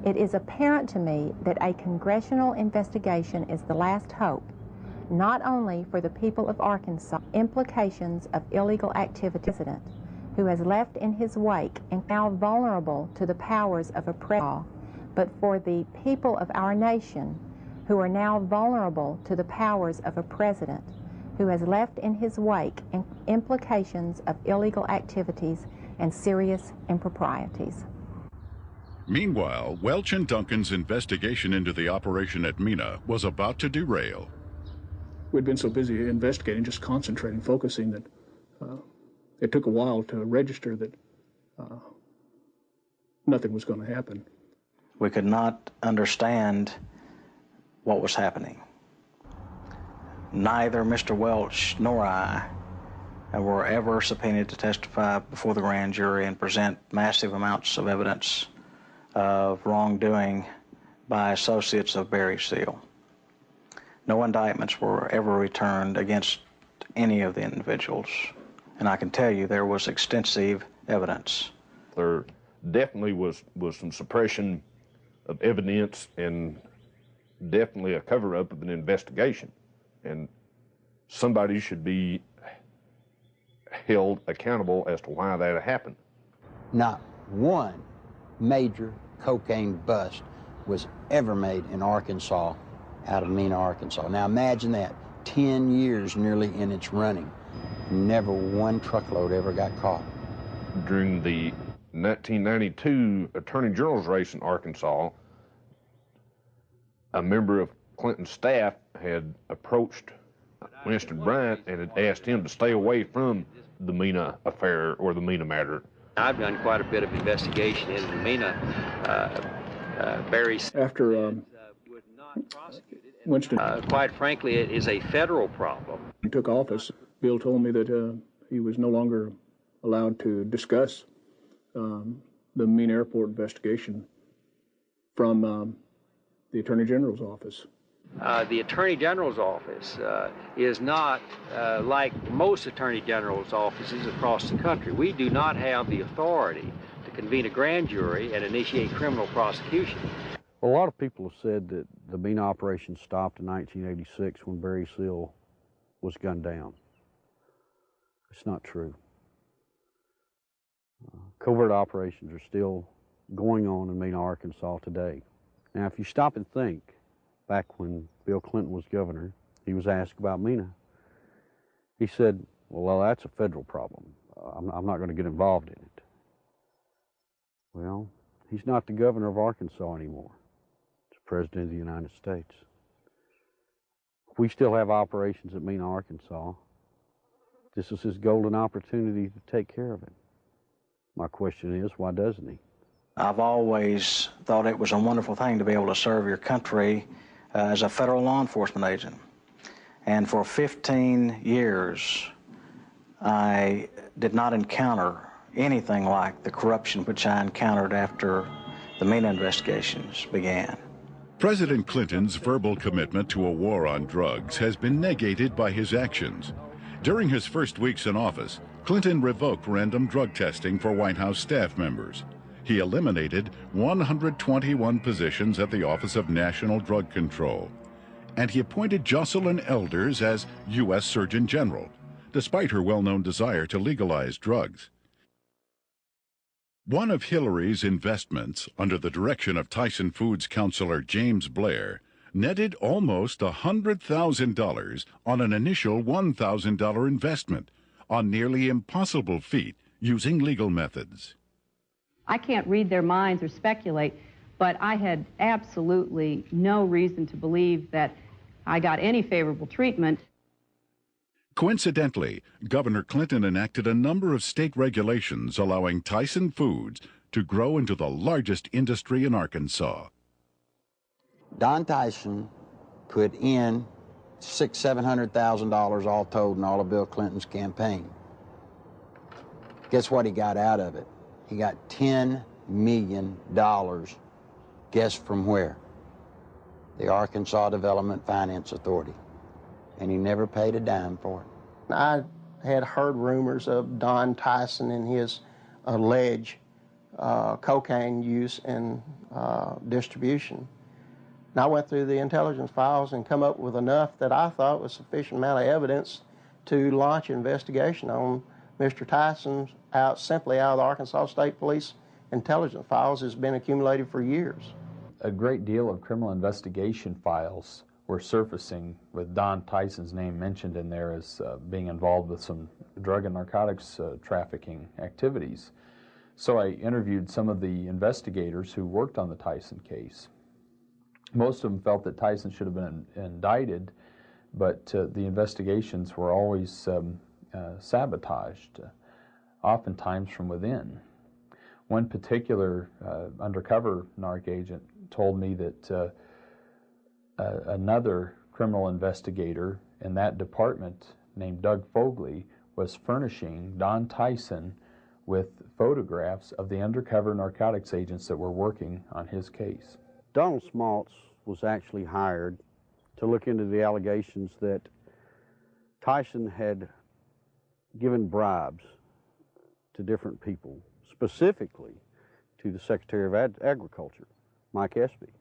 It is apparent to me that a congressional investigation is the last hope, not only for the people of Arkansas, implications of illegal activity, who has left in his wake and now vulnerable to the powers of oppression, but for the people of our nation who are now vulnerable to the powers of a president who has left in his wake implications of illegal activities and serious improprieties. Meanwhile, Welch and Duncan's investigation into the operation at Mena was about to derail. We'd been so busy investigating, just concentrating, focusing, that it took a while to register that nothing was going to happen. We could not understand what was happening. Neither Mr. Welch nor I were ever subpoenaed to testify before the grand jury and present massive amounts of evidence of wrongdoing by associates of Barry Seal. No indictments were ever returned against any of the individuals, and I can tell you there was extensive evidence. There definitely was some suppression of evidence and definitely a cover-up of an investigation, and somebody should be held accountable as to why that happened. Not one major cocaine bust was ever made in Arkansas out of Mena, Arkansas. Now imagine that, 10 years nearly in its running. Never one truckload ever got caught. During the 1992 Attorney General's race in Arkansas, a member of Clinton's staff had approached Winston Bryant and had asked him to stay away from the Mena affair or the Mena matter. I've done quite a bit of investigation into the Mena. Barry. After Winston, quite frankly, it is a federal problem. He took office. Bill told me that he was no longer allowed to discuss the Mena Airport investigation from the Attorney General's office. The Attorney General's office is not like most Attorney General's offices across the country. We do not have the authority to convene a grand jury and initiate criminal prosecution. A lot of people have said that the Mena operation stopped in 1986 when Barry Seal was gunned down. It's not true. Covert operations are still going on in Mena, Arkansas today. Now, if you stop and think, back when Bill Clinton was governor, he was asked about Mena. He said, well, that's a federal problem. I'm not going to get involved in it. Well, he's not the governor of Arkansas anymore. He's the president of the United States. We still have operations at Mena, Arkansas. This is his golden opportunity to take care of it. My question is, why doesn't he? I've always thought it was a wonderful thing to be able to serve your country as a federal law enforcement agent. And for 15 years, I did not encounter anything like the corruption which I encountered after the Mena investigations began. President Clinton's verbal commitment to a war on drugs has been negated by his actions. During his first weeks in office, Clinton revoked random drug testing for White House staff members. He eliminated 121 positions at the Office of National Drug Control. And he appointed Jocelyn Elders as U.S. Surgeon General, despite her well-known desire to legalize drugs. One of Hillary's investments, under the direction of Tyson Foods counselor James Blair, netted almost $100,000 on an initial $1,000 investment, a nearly impossible feat using legal methods. I can't read their minds or speculate, but I had absolutely no reason to believe that I got any favorable treatment. Coincidentally, Governor Clinton enacted a number of state regulations allowing Tyson Foods to grow into the largest industry in Arkansas. Don Tyson put in $600,000-$700,000 all told in all of Bill Clinton's campaign. Guess what he got out of it? He got $10 million. Guess from where? The Arkansas Development Finance Authority. And he never paid a dime for it. I had heard rumors of Don Tyson and his alleged cocaine use and distribution. And I went through the intelligence files and come up with enough that I thought was sufficient amount of evidence to launch an investigation on Mr. Tyson simply out of the Arkansas State Police intelligence files has been accumulated for years. A great deal of criminal investigation files were surfacing with Don Tyson's name mentioned in there as being involved with some drug and narcotics trafficking activities. So I interviewed some of the investigators who worked on the Tyson case. Most of them felt that Tyson should have been indicted, but the investigations were always sabotaged, oftentimes from within. One particular undercover narc agent told me that another criminal investigator in that department named Doug Fogley was furnishing Don Tyson with photographs of the undercover narcotics agents that were working on his case. Donald Smaltz was actually hired to look into the allegations that Tyson had given bribes to different people, specifically to the Secretary of Agriculture, Mike Espy.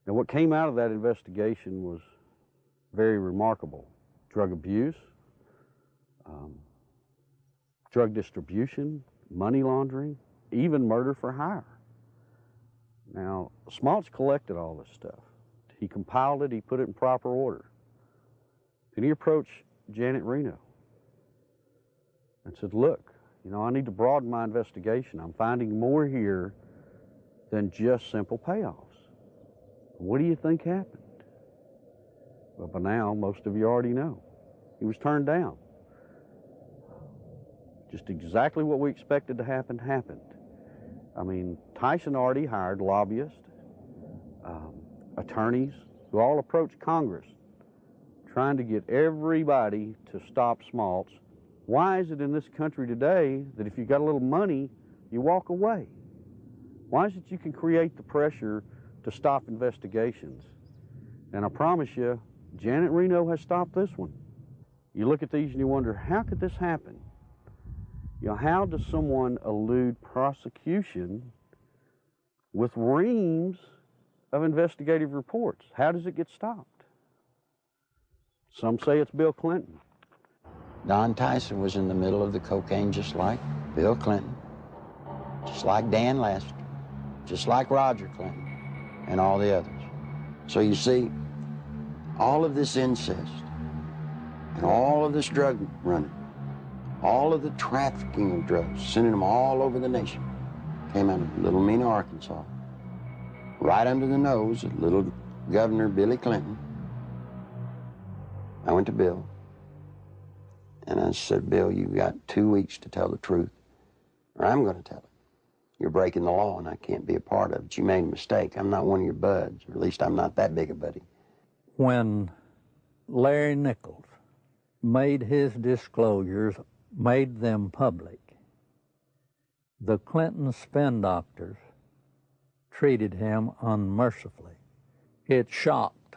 Now, what came out of that investigation was very remarkable. Drug abuse, drug distribution, money laundering, even murder for hire. Now, Smaltz collected all this stuff. He compiled it, he put it in proper order. Then he approached Janet Reno and said, look, You know, I need to broaden my investigation. I'm finding more here than just simple payoffs. What do you think happened? Well, by now, most of you already know. He was turned down. Just exactly what we expected to happen happened. I mean, Tyson already hired lobbyists, attorneys, who all approached Congress trying to get everybody to stop Smaltz. Why is it in this country today that if you got a little money, you walk away? Why is it you can create the pressure to stop investigations? And I promise you, Janet Reno has stopped this one. You look at these and you wonder, how could this happen? You know, how does someone elude prosecution with reams of investigative reports? How does it get stopped? Some say it's Bill Clinton. Don Tyson was in the middle of the cocaine just like Bill Clinton, just like Dan Lester, just like Roger Clinton, and all the others. So you see, all of this incest, and all of this drug running, all of the trafficking of drugs, sending them all over the nation, came out of Little Mena, Arkansas, right under the nose of little Governor Billy Clinton. I went to Bill, and I said, Bill, you've got 2 weeks to tell the truth, or I'm going to tell it. You're breaking the law, and I can't be a part of it. You made a mistake. I'm not one of your buds, or at least I'm not that big a buddy. When Larry Nichols made his disclosures, made them public, the Clinton spin doctors treated him unmercifully. It shocked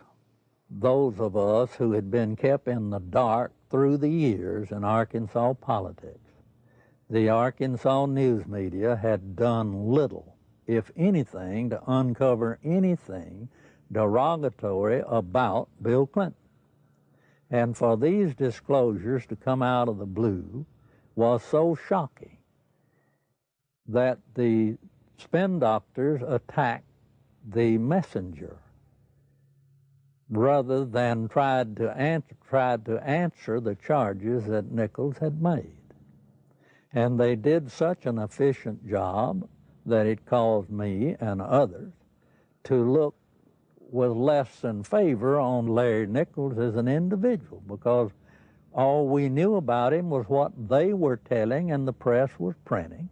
those of us who had been kept in the dark through the years in Arkansas politics. The Arkansas news media had done little, if anything, to uncover anything derogatory about Bill Clinton. And for these disclosures to come out of the blue was so shocking that the spin doctors attacked the messenger rather than tried to answer the charges that Nichols had made. And they did such an efficient job that it caused me and others to look with less than favor on Larry Nichols as an individual, because all we knew about him was what they were telling and the press was printing.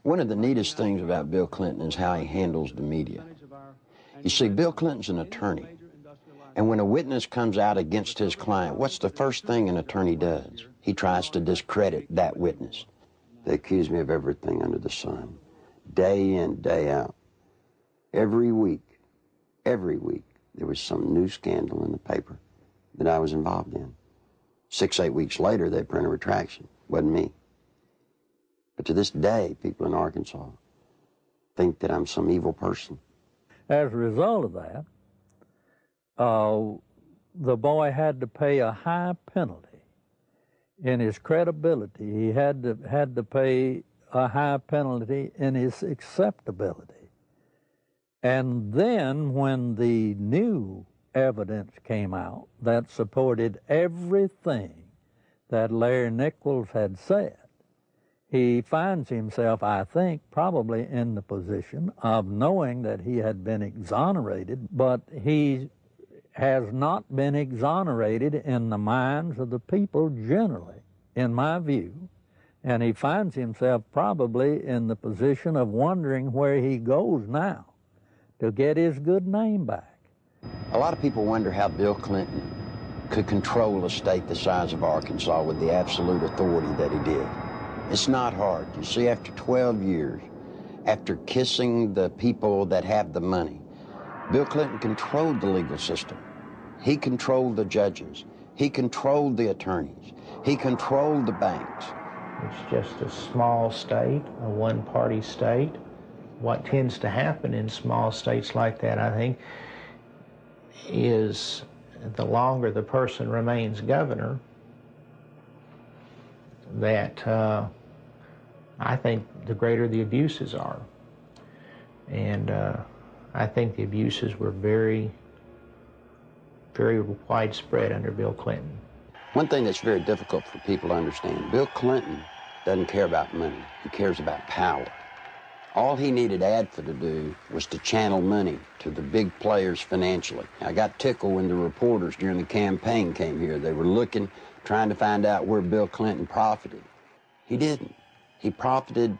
One of the neatest things about Bill Clinton is how he handles the media. You see, Bill Clinton's an attorney, and when a witness comes out against his client, what's the first thing an attorney does? He tries to discredit that witness. They accuse me of everything under the sun, day in, day out. Every week, there was some new scandal in the paper that I was involved in. 6, 8 weeks later, they print a retraction. Wasn't me. But to this day, people in Arkansas think that I'm some evil person. As a result of that, the boy had to pay a high penalty. In his credibility, he had to pay a high penalty in his acceptability. And then when the new evidence came out that supported everything that Larry Nichols had said, he finds himself, I think, probably in the position of knowing that he had been exonerated, but he has not been exonerated in the minds of the people generally, in my view. And he finds himself probably in the position of wondering where he goes now to get his good name back. A lot of people wonder how Bill Clinton could control a state the size of Arkansas with the absolute authority that he did. It's not hard. You see, after 12 years, after kissing the people that have the money, Bill Clinton controlled the legal system. He controlled the judges. He controlled the attorneys. He controlled the banks. It's just a small state, a one-party state. What tends to happen in small states like that, I think, is the longer the person remains governor, that I think the greater the abuses are. And I think the abuses were very, very widespread under Bill Clinton. One thing that's very difficult for people to understand, Bill Clinton doesn't care about money. He cares about power. All he needed ADFA to do was to channel money to the big players financially. I got tickled when the reporters during the campaign came here. They were looking, trying to find out where Bill Clinton profited. He didn't. He profited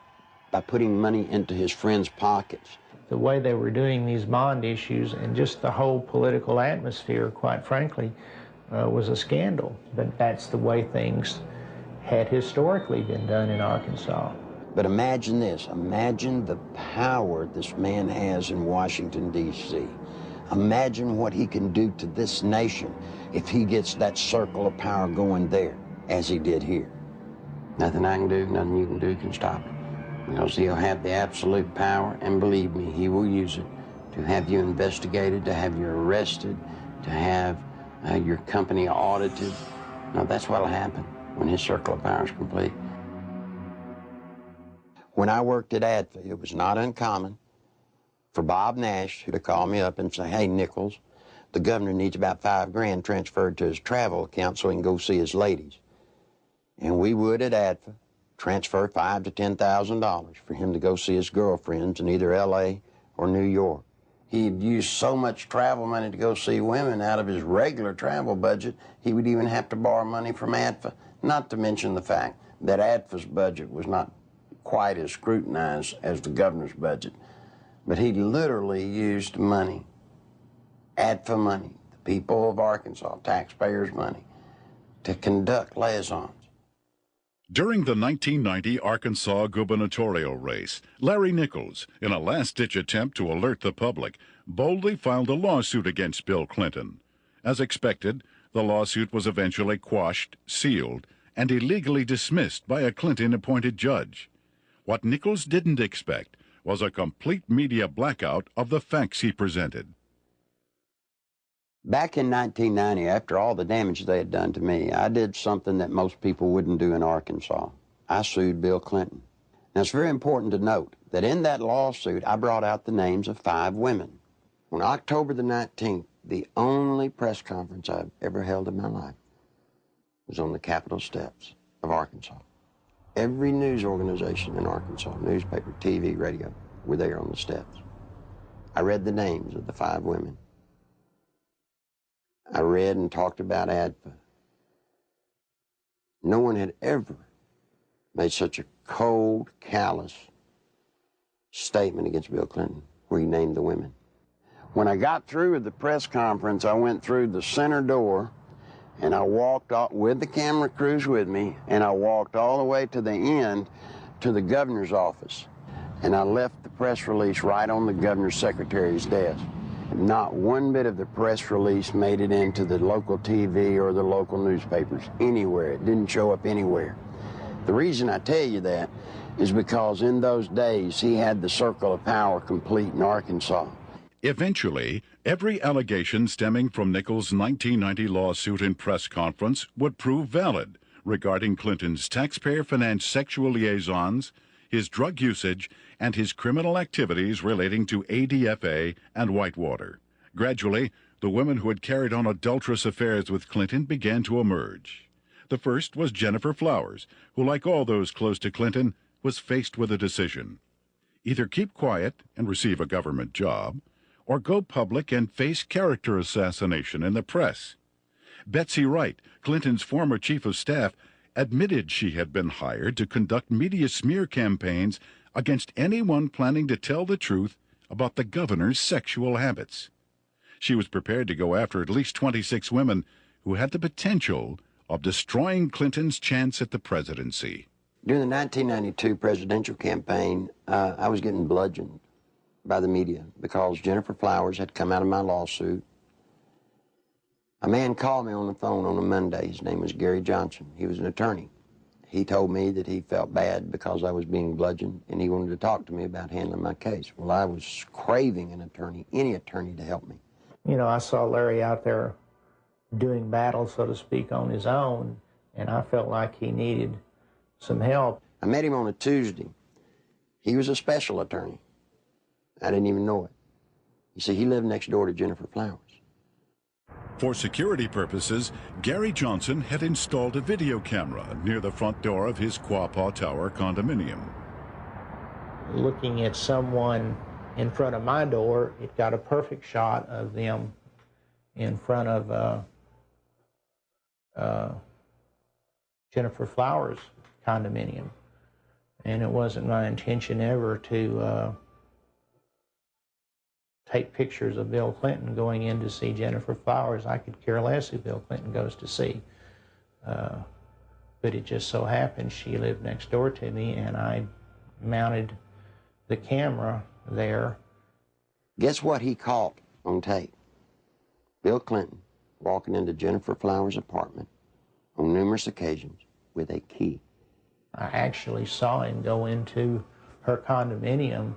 by putting money into his friends' pockets. The way they were doing these bond issues and just the whole political atmosphere, quite frankly, was a scandal. But that's the way things had historically been done in Arkansas. But imagine this. Imagine the power this man has in Washington, D.C. Imagine what he can do to this nation if he gets that circle of power going there, as he did here. Nothing I can do, nothing you can do can stop it. Because he'll have the absolute power, and believe me, he will use it to have you investigated, to have you arrested, to have your company audited. No, that's what'll happen when his circle of power is complete. When I worked at ADFA, it was not uncommon for Bob Nash to call me up and say, hey, Nichols, the governor needs about $5 grand transferred to his travel account so he can go see his ladies. And we would at ADFA transfer $5,000 to $10,000 for him to go see his girlfriends in either L.A. or New York. He'd use so much travel money to go see women out of his regular travel budget, he would even have to borrow money from ADFA, not to mention the fact that ADFA's budget was not quite as scrutinized as the governor's budget. But he literally used money, ADFA money, the people of Arkansas, taxpayers' money, to conduct liaisons. During the 1990 Arkansas gubernatorial race, Larry Nichols, in a last-ditch attempt to alert the public, boldly filed a lawsuit against Bill Clinton. As expected, the lawsuit was eventually quashed, sealed, and illegally dismissed by a Clinton-appointed judge. What Nichols didn't expect was a complete media blackout of the facts he presented. Back in 1990, after all the damage they had done to me, I did something that most people wouldn't do in Arkansas. I sued Bill Clinton. Now, it's very important to note that in that lawsuit, I brought out the names of 5 women. On October the 19th, the only press conference I've ever held in my life was on the Capitol steps of Arkansas. Every news organization in Arkansas, newspaper, TV, radio, were there on the steps. I read the names of the 5 women. I read and talked about ADFA. No one had ever made such a cold, callous statement against Bill Clinton, where he named the women. When I got through with the press conference, I went through the center door, and I walked out with the camera crews with me, and I walked all the way to the end to the governor's office. And I left the press release right on the governor's secretary's desk. Not one bit of the press release made it into the local TV or the local newspapers anywhere. It didn't show up anywhere. The reason I tell you that is because in those days he had the circle of power complete in Arkansas. Eventually, every allegation stemming from Nichols' 1990 lawsuit and press conference would prove valid regarding Clinton's taxpayer-financed sexual liaisons, his drug usage, and his criminal activities relating to ADFA and Whitewater. Gradually, the women who had carried on adulterous affairs with Clinton began to emerge. The first was Gennifer Flowers, who, like all those close to Clinton, was faced with a decision. Either keep quiet and receive a government job, or go public and face character assassination in the press. Betsy Wright, Clinton's former chief of staff, admitted she had been hired to conduct media smear campaigns against anyone planning to tell the truth about the governor's sexual habits. She was prepared to go after at least 26 women who had the potential of destroying Clinton's chance at the presidency. During the 1992 presidential campaign, I was getting bludgeoned by the media because Gennifer Flowers had come out of my lawsuit. A man called me on the phone on a Monday. His name was Gary Johnson. He was an attorney. He told me that he felt bad because I was being bludgeoned, and he wanted to talk to me about handling my case. Well, I was craving an attorney, any attorney, to help me. You know, I saw Larry out there doing battle, so to speak, on his own, and I felt like he needed some help. I met him on a Tuesday. He was a special attorney. I didn't even know it. You see, he lived next door to Gennifer Flowers. For security purposes, Gary Johnson had installed a video camera near the front door of his Quapaw Tower condominium. Looking at someone in front of my door, it got a perfect shot of them in front of Jennifer Flowers' condominium. And it wasn't my intention ever to take pictures of Bill Clinton going in to see Jennifer Flowers. I could care less who Bill Clinton goes to see. But it just so happened she lived next door to me, and I mounted the camera there. Guess what he caught on tape? Bill Clinton walking into Jennifer Flowers' apartment on numerous occasions with a key. I actually saw him go into her condominium.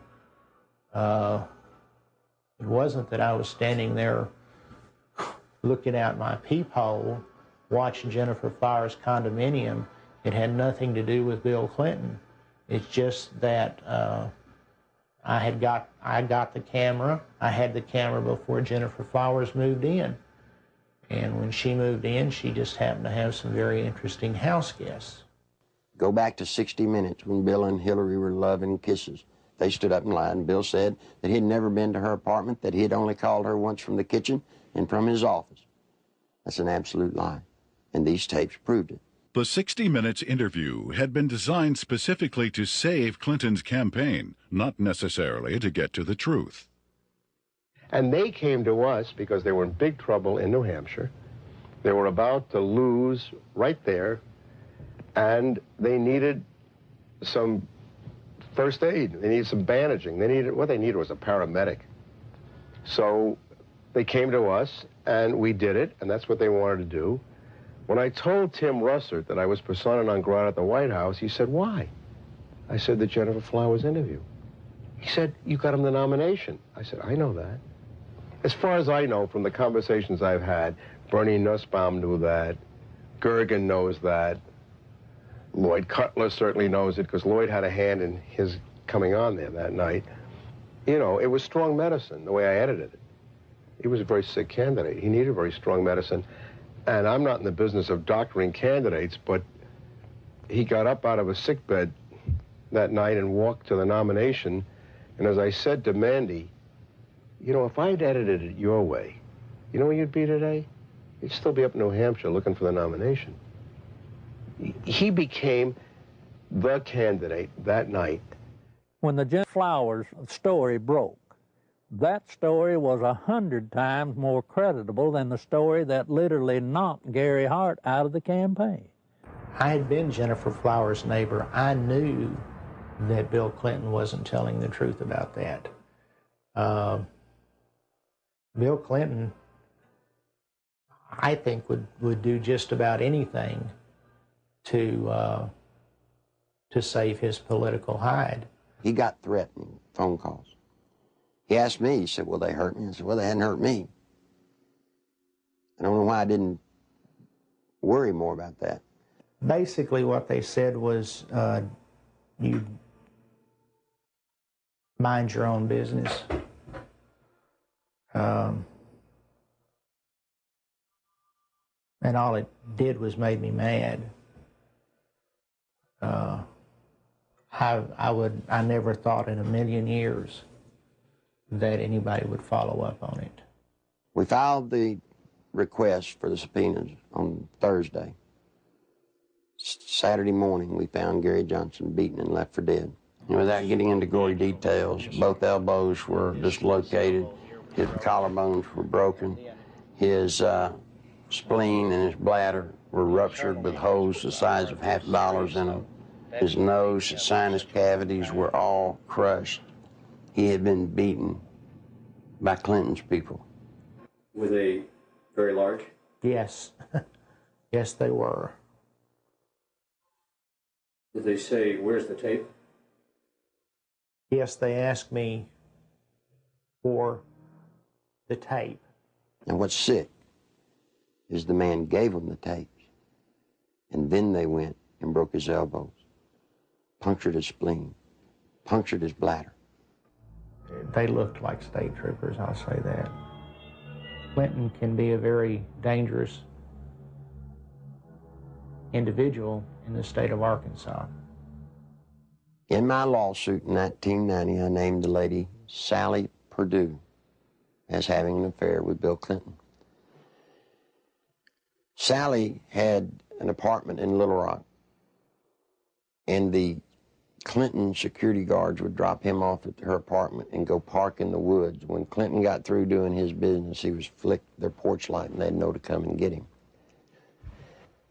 It wasn't that I was standing there looking out my peephole watching Jennifer Flowers' condominium. It had nothing to do with Bill Clinton. It's just that I got the camera. I had the camera before Jennifer Flowers moved in. And when she moved in, she just happened to have some very interesting house guests. Go back to 60 Minutes when Bill and Hillary were loving kisses. They stood up and lied, and Bill said that he had never been to her apartment, that he had only called her once from the kitchen and from his office. That's an absolute lie, and these tapes proved it. The 60 Minutes interview had been designed specifically to save Clinton's campaign, not necessarily to get to the truth. And they came to us because they were in big trouble in New Hampshire. They were about to lose right there, and they needed some first aid. They needed some bandaging. What they needed was a paramedic. So they came to us, and we did it, and that's what they wanted to do. When I told Tim Russert that I was persona non grata at the White House, he said, "Why?" I said, "The Jennifer Flowers interview." He said, "You got him the nomination." I said, "I know that." As far as I know from the conversations I've had, Bernie Nussbaum knew that, Gergen knows that, Lloyd Cutler certainly knows it because Lloyd had a hand in his coming on there that night. You know, it was strong medicine, the way I edited it. He was a very sick candidate. He needed very strong medicine. And I'm not in the business of doctoring candidates, but he got up out of a sickbed that night and walked to the nomination. And as I said to Mandy, you know, if I'd edited it your way, you know where you'd be today? You'd still be up in New Hampshire looking for the nomination. He became the candidate that night. When the Jennifer Flowers story broke, that story was 100 times more creditable than the story that literally knocked Gary Hart out of the campaign. I had been Jennifer Flowers' neighbor. I knew that Bill Clinton wasn't telling the truth about that. Bill Clinton, I think, would do just about anything to save his political hide. He got threatening phone calls. He asked me, he said, "Well, they hurt me?" I said, "Well, they hadn't hurt me." I don't know why I didn't worry more about that. Basically, what they said was, you mind your own business. And all it did was made me mad. I never thought in a million years that anybody would follow up on it. We filed the request for the subpoenas on Thursday. Saturday morning, we found Gary Johnson beaten and left for dead. And without getting into gory details, both elbows were dislocated, his collarbones were broken, his spleen and his bladder were ruptured with holes the size of $50 in them. His nose, his sinus cavities were all crushed. He had been beaten by Clinton's people. Were they very large? Yes. Yes, they were. Did they say, "Where's the tape"? Yes, they asked me for the tape. And what's sick is the man gave them the tapes, and then they went and broke his elbows, punctured his spleen, punctured his bladder. They looked like state troopers, I'll say that. Clinton can be a very dangerous individual in the state of Arkansas. In my lawsuit in 1990, I named the lady Sally Perdue as having an affair with Bill Clinton. Sally had an apartment in Little Rock, and the Clinton security guards would drop him off at her apartment and go park in the woods. When Clinton got through doing his business, he was flicked their porch light and they'd know to come and get him.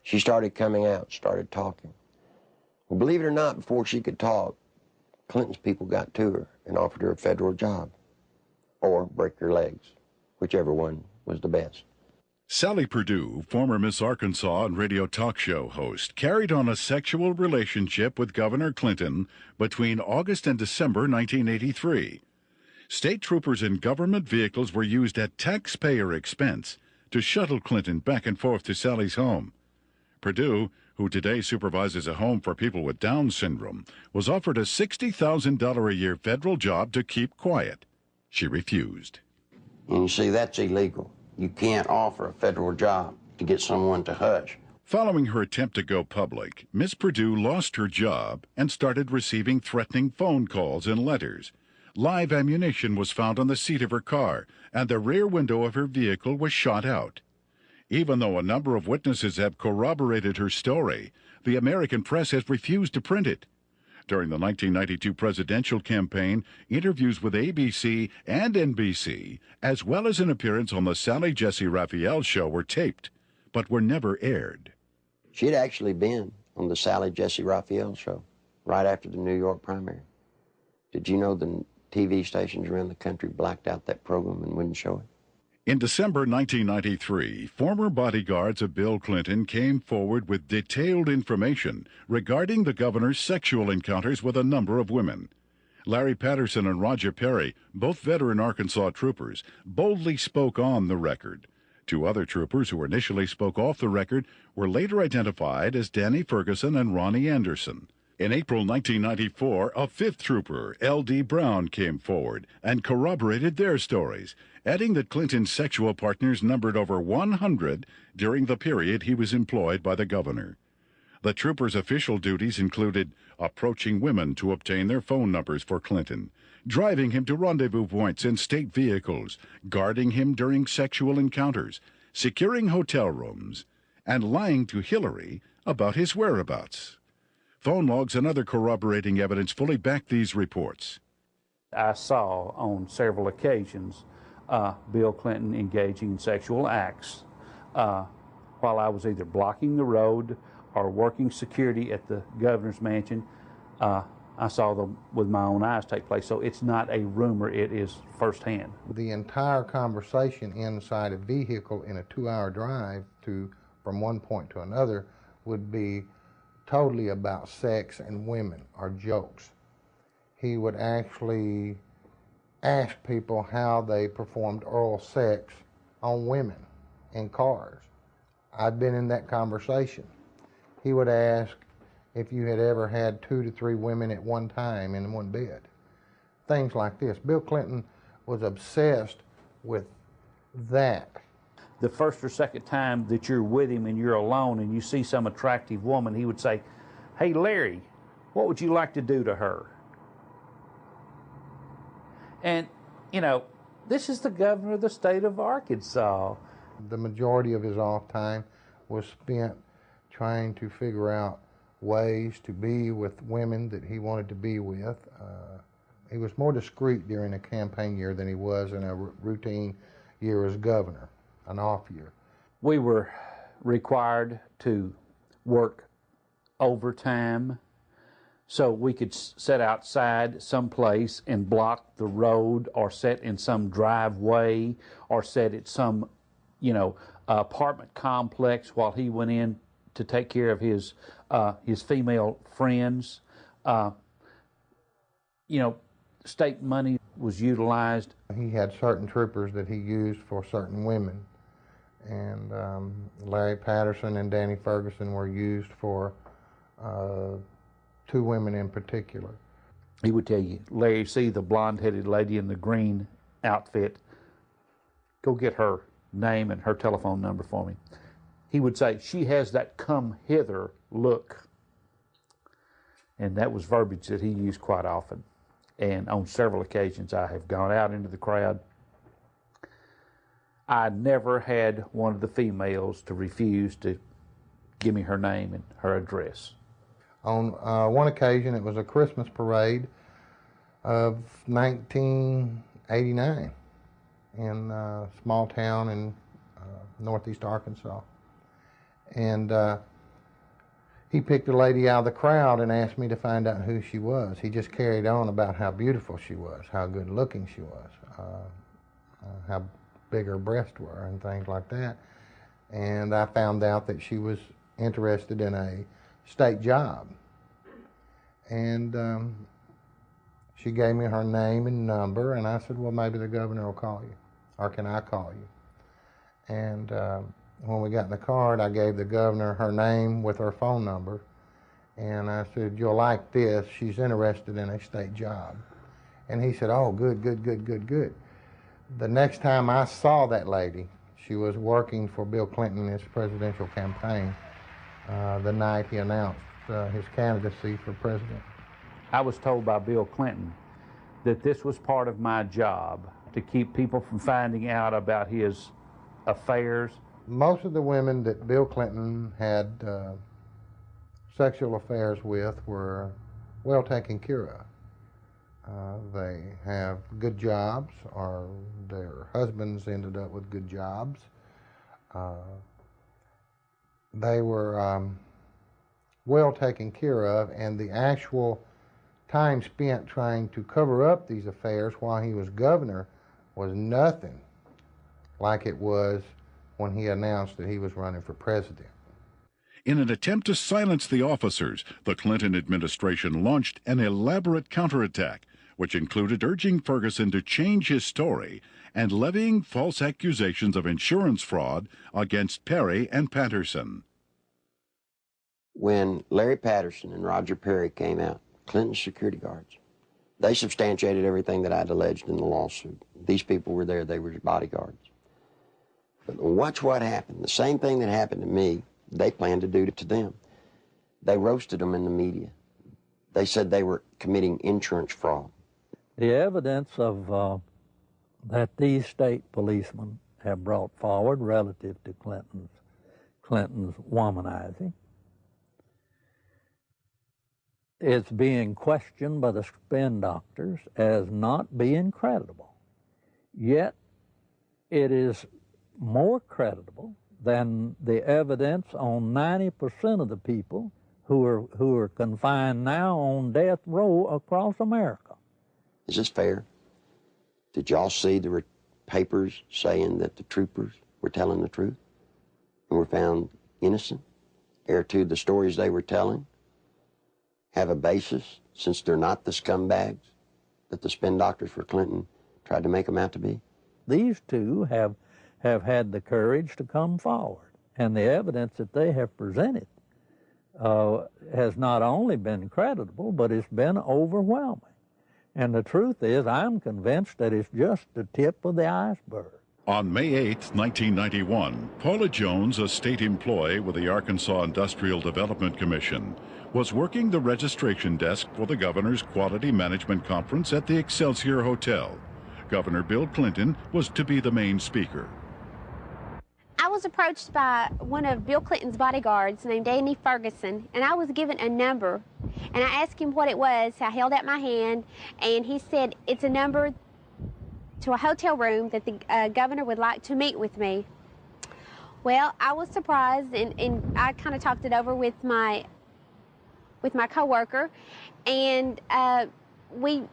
She started coming out, started talking. Well, believe it or not, before she could talk, Clinton's people got to her and offered her a federal job or break her legs, whichever one was the best. Sally Perdue, former Miss Arkansas and radio talk show host, carried on a sexual relationship with Governor Clinton between August and December 1983. State troopers in government vehicles were used at taxpayer expense to shuttle Clinton back and forth to Sally's home. Perdue, who today supervises a home for people with Down syndrome, was offered a $60,000 a year federal job to keep quiet. She refused. And you see, that's illegal. You can't offer a federal job to get someone to hush. Following her attempt to go public, Miss Perdue lost her job and started receiving threatening phone calls and letters. Live ammunition was found on the seat of her car, and the rear window of her vehicle was shot out. Even though a number of witnesses have corroborated her story, the American press has refused to print it. During the 1992 presidential campaign, interviews with ABC and NBC, as well as an appearance on the Sally Jesse Raphael show, were taped, but were never aired. She had actually been on the Sally Jesse Raphael show right after the New York primary. Did you know the TV stations around the country blacked out that program and wouldn't show it? In December 1993, former bodyguards of Bill Clinton came forward with detailed information regarding the governor's sexual encounters with a number of women. Larry Patterson and Roger Perry, both veteran Arkansas troopers, boldly spoke on the record. Two other troopers who initially spoke off the record were later identified as Danny Ferguson and Ronnie Anderson. In April 1994, a fifth trooper, L.D. Brown, came forward and corroborated their stories, adding that Clinton's sexual partners numbered over 100 during the period he was employed by the governor. The trooper's official duties included approaching women to obtain their phone numbers for Clinton, driving him to rendezvous points in state vehicles, guarding him during sexual encounters, securing hotel rooms, and lying to Hillary about his whereabouts. Phone logs and other corroborating evidence fully back these reports. I saw on several occasions Bill Clinton engaging in sexual acts while I was either blocking the road or working security at the governor's mansion. I saw them with my own eyes take place. So it's not a rumor, it is firsthand. The entire conversation inside a vehicle in a 2-hour drive from one point to another would be totally about sex and women or jokes. He would actually ask people how they performed oral sex on women in cars. I've been in that conversation. He would ask if you had ever had 2 to 3 women at one time in one bed. Things like this. Bill Clinton was obsessed with that. The first or second time that you're with him and you're alone and you see some attractive woman, he would say, "Hey, Larry, what would you like to do to her?" And, you know, this is the governor of the state of Arkansas. The majority of his off time was spent trying to figure out ways to be with women that he wanted to be with. He was more discreet during a campaign year than he was in a routine year as governor, an off year. We were required to work overtime so we could sit outside someplace and block the road, or sit in some driveway, or sit at some, apartment complex while he went in to take care of his female friends. State money was utilized. He had certain troopers that he used for certain women, and Larry Patterson and Danny Ferguson were used for 2 women in particular. He would tell you, "Larry, see the blonde-headed lady in the green outfit? Go get her. name and her telephone number for me. He would say, "She has that come hither look." And that was verbiage that he used quite often. And on several occasions I have gone out into the crowd. I never had one of the females to refuse to give me her name and her address. On one occasion, it was a Christmas parade of 1989 in a small town in northeast Arkansas. And he picked a lady out of the crowd and asked me to find out who she was. He just carried on about how beautiful she was, how good looking she was, how big her breasts were and things like that. And I found out that she was interested in a state job. And she gave me her name and number, and I said, well, maybe the governor will call you, or can I call you? And when we got in the car, I gave the governor her name with her phone number, and I said, you'll like this, she's interested in a state job. And he said, oh, good, good, good, good, good. The next time I saw that lady, she was working for Bill Clinton in his presidential campaign the night he announced his candidacy for president. I was told by Bill Clinton that this was part of my job, to keep people from finding out about his affairs. Most of the women that Bill Clinton had sexual affairs with were well taken care of. They have good jobs, or their husbands ended up with good jobs. They were well taken care of, and the actual time spent trying to cover up these affairs while he was governor was nothing like it was when he announced that he was running for president. In an attempt to silence the officers, the Clinton administration launched an elaborate counterattack, which included urging Ferguson to change his story and levying false accusations of insurance fraud against Perry and Patterson. When Larry Patterson and Roger Perry came out, Clinton's security guards, they substantiated everything that I'd alleged in the lawsuit. These people were there, they were his bodyguards. But watch what happened. The same thing that happened to me, they planned to do to them. They roasted them in the media. They said they were committing insurance fraud. The evidence of that these state policemen have brought forward relative to Clinton's womanizing is being questioned by the spin doctors as not being credible. Yet it is more credible than the evidence on 90% of the people who are confined now on death row across America. Is this fair? Did y'all see there were papers saying that the troopers were telling the truth and were found innocent? Ere to the stories they were telling have a basis, since they're not the scumbags that the spin doctors for Clinton tried to make them out to be? These two have had the courage to come forward, and the evidence that they have presented has not only been credible, but it's been overwhelming. And the truth is, I'm convinced that it's just the tip of the iceberg. On May 8, 1991, Paula Jones, a state employee with the Arkansas Industrial Development Commission, was working the registration desk for the governor's Quality Management Conference at the Excelsior Hotel. Governor Bill Clinton was to be the main speaker. I was approached by one of Bill Clinton's bodyguards named Danny Ferguson, and I was given a number. And I asked him what it was. I held out my hand, and he said, it's a number to a hotel room that the governor would like to meet with me. Well, I was surprised, and I kind of talked it over with my coworker, and we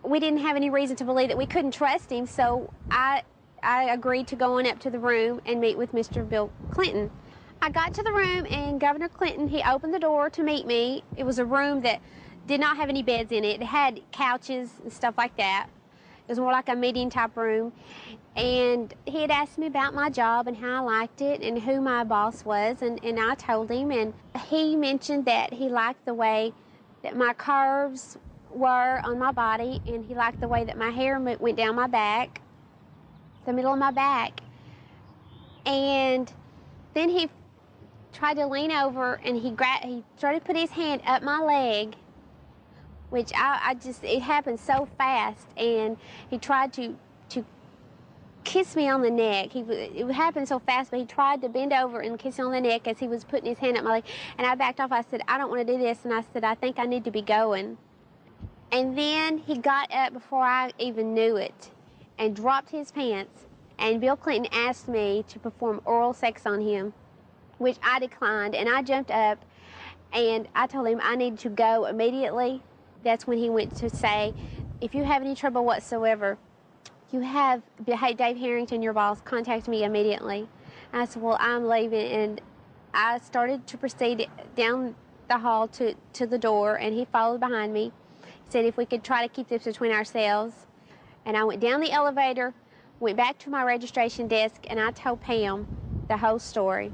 didn't have any reason to believe that we couldn't trust him, so I agreed to go on up to the room and meet with Mr. Bill Clinton. I got to the room, and Governor Clinton, he opened the door to meet me. It was a room that did not have any beds in it. It had couches and stuff like that. It was more like a meeting type room. And he had asked me about my job and how I liked it and who my boss was, and I told him. And he mentioned that he liked the way that my curves were on my body, and he liked the way that my hair went down my back, the middle of my back. And then he tried to lean over and he started to put his hand up my leg, which it happened so fast, and he tried to kiss me on the neck. It happened so fast, but he tried to bend over and kiss me on the neck as he was putting his hand up my leg. And I backed off. I said, I don't want to do this. And I said, I think I need to be going. And then he got up before I even knew it and dropped his pants. And Bill Clinton asked me to perform oral sex on him, which I declined. And I jumped up and I told him I needed to go immediately. That's when he went to say, if you have any trouble whatsoever, you have Dave Harrington, your boss, contact me immediately. And I said, well, I'm leaving. And I started to proceed down the hall to the door, and he followed behind me. He said if we could try to keep this between ourselves. And I went down the elevator, went back to my registration desk, and I told Pam the whole story.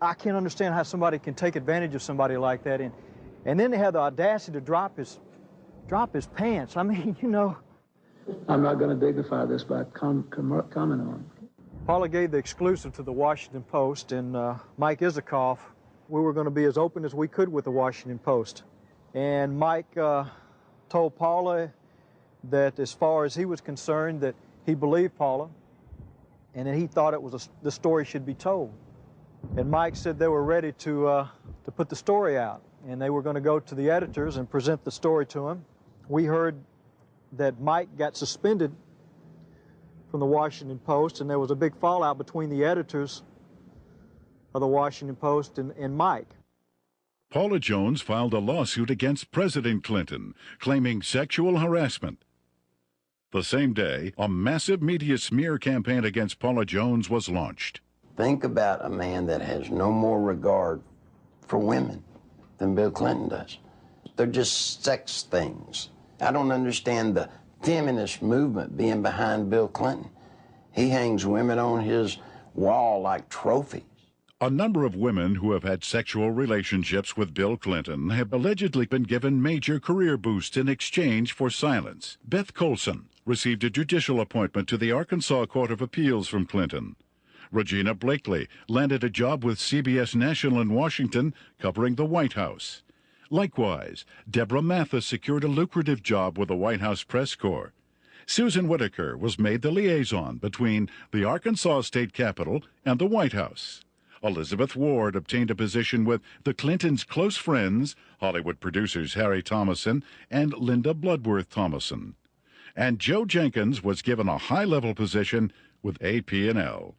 I can't understand how somebody can take advantage of somebody like that. And then they have the audacity to drop his pants. I mean, you know. I'm not going to dignify this by comment on it. Paula gave the exclusive to the Washington Post, and Mike Isikoff, we were going to be as open as we could with the Washington Post. And Mike told Paula that as far as he was concerned, that he believed Paula, and that he thought the story should be told. And Mike said they were ready to put the story out, and they were going to go to the editors and present the story to him. We heard that Mike got suspended from the Washington Post, and there was a big fallout between the editors of the Washington Post and Mike. Paula Jones filed a lawsuit against President Clinton, claiming sexual harassment. The same day, a massive media smear campaign against Paula Jones was launched. Think about a man that has no more regard for women than Bill Clinton does. They're just sex things. I don't understand the feminist movement being behind Bill Clinton. He hangs women on his wall like trophies. A number of women who have had sexual relationships with Bill Clinton have allegedly been given major career boosts in exchange for silence. Beth Colson received a judicial appointment to the Arkansas Court of Appeals from Clinton. Regina Blakely landed a job with CBS National in Washington covering the White House. Likewise, Deborah Mathis secured a lucrative job with the White House Press Corps. Susan Whitaker was made the liaison between the Arkansas State Capitol and the White House. Elizabeth Ward obtained a position with the Clintons' close friends, Hollywood producers Harry Thomason and Linda Bloodworth Thomason. And Joe Jenkins was given a high-level position with AP&L.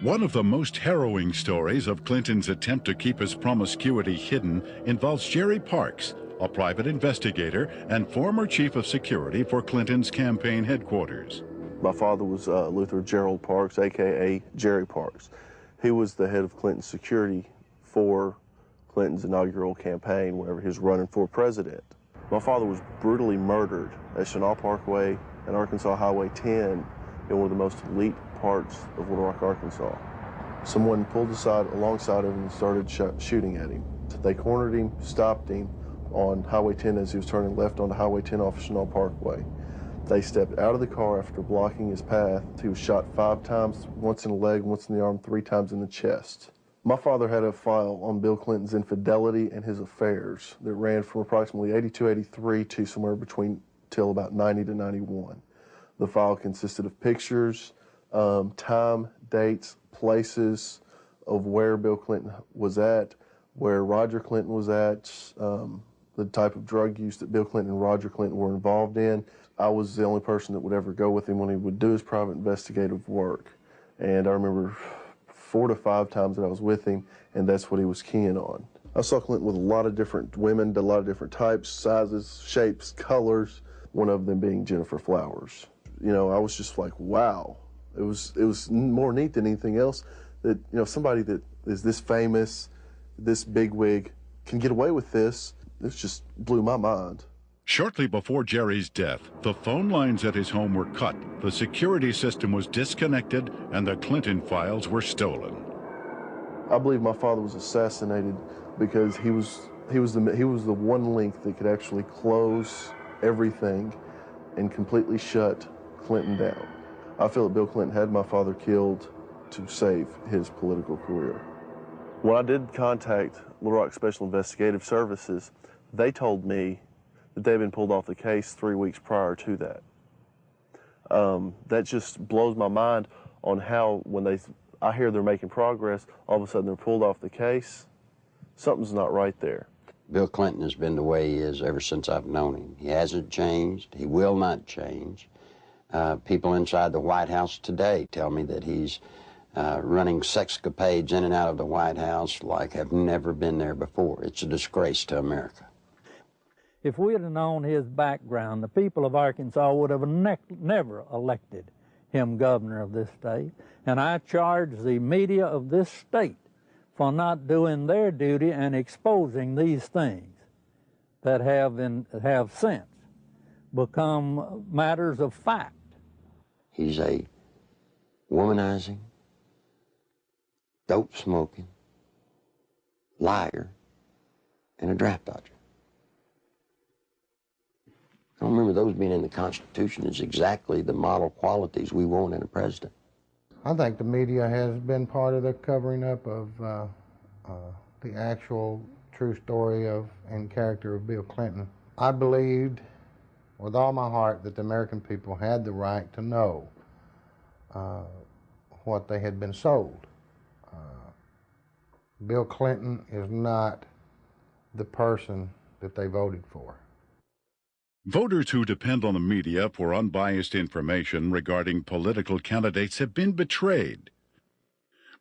One of the most harrowing stories of Clinton's attempt to keep his promiscuity hidden involves Jerry Parks, a private investigator and former chief of security for Clinton's campaign headquarters. My father was Luther Gerald Parks, a.k.a. Jerry Parks. He was the head of Clinton's security for Clinton's inaugural campaign whenever he was running for president. My father was brutally murdered at Chenal Parkway and Arkansas Highway 10 in one of the most elite parts of Little Rock, Arkansas. Someone pulled aside alongside him and started shooting at him. They cornered him, stopped him on Highway 10 as he was turning left onto Highway 10 off Chenal Parkway. They stepped out of the car after blocking his path. He was shot 5 times, once in the leg, once in the arm, 3 times in the chest. My father had a file on Bill Clinton's infidelity and his affairs that ran from approximately 82, 83 to somewhere between till about 90 to 91. The file consisted of pictures, time, dates, places of where Bill Clinton was at, where Roger Clinton was at, the type of drug use that Bill Clinton and Roger Clinton were involved in. I was the only person that would ever go with him when he would do his private investigative work. And I remember 4 to 5 times that I was with him, and that's what he was keying on. I saw Clinton with a lot of different women, a lot of different types, sizes, shapes, colors, one of them being Gennifer Flowers. You know, I was just like, wow. It was more neat than anything else that, you know, somebody that is this famous, this bigwig, can get away with this. This just blew my mind. Shortly before Jerry's death, the phone lines at his home were cut, the security system was disconnected, and the Clinton files were stolen. I believe my father was assassinated because he was the one link that could actually close everything and completely shut Clinton down. I feel that Bill Clinton had my father killed to save his political career. When I did contact Little Rock Special Investigative Services, they told me that they had been pulled off the case 3 weeks prior to that. That just blows my mind on how when I hear they're making progress, all of a sudden they're pulled off the case. Something's not right there. Bill Clinton has been the way he is ever since I've known him. He hasn't changed. He will not change. People inside the White House today tell me that he's running sexcapades in and out of the White House like have never been there before. It's a disgrace to America. If we had known his background, the people of Arkansas would have never elected him governor of this state. And I charge the media of this state for not doing their duty and exposing these things that have since become matters of fact. He's a womanizing, dope-smoking, liar, and a draft dodger. I don't remember those being in the Constitution as exactly the model qualities we want in a president. I think the media has been part of the covering up of the actual true story of and character of Bill Clinton. I believed with all my heart that the American people had the right to know what they had been sold. Bill Clinton is not the person that they voted for. Voters who depend on the media for unbiased information regarding political candidates have been betrayed.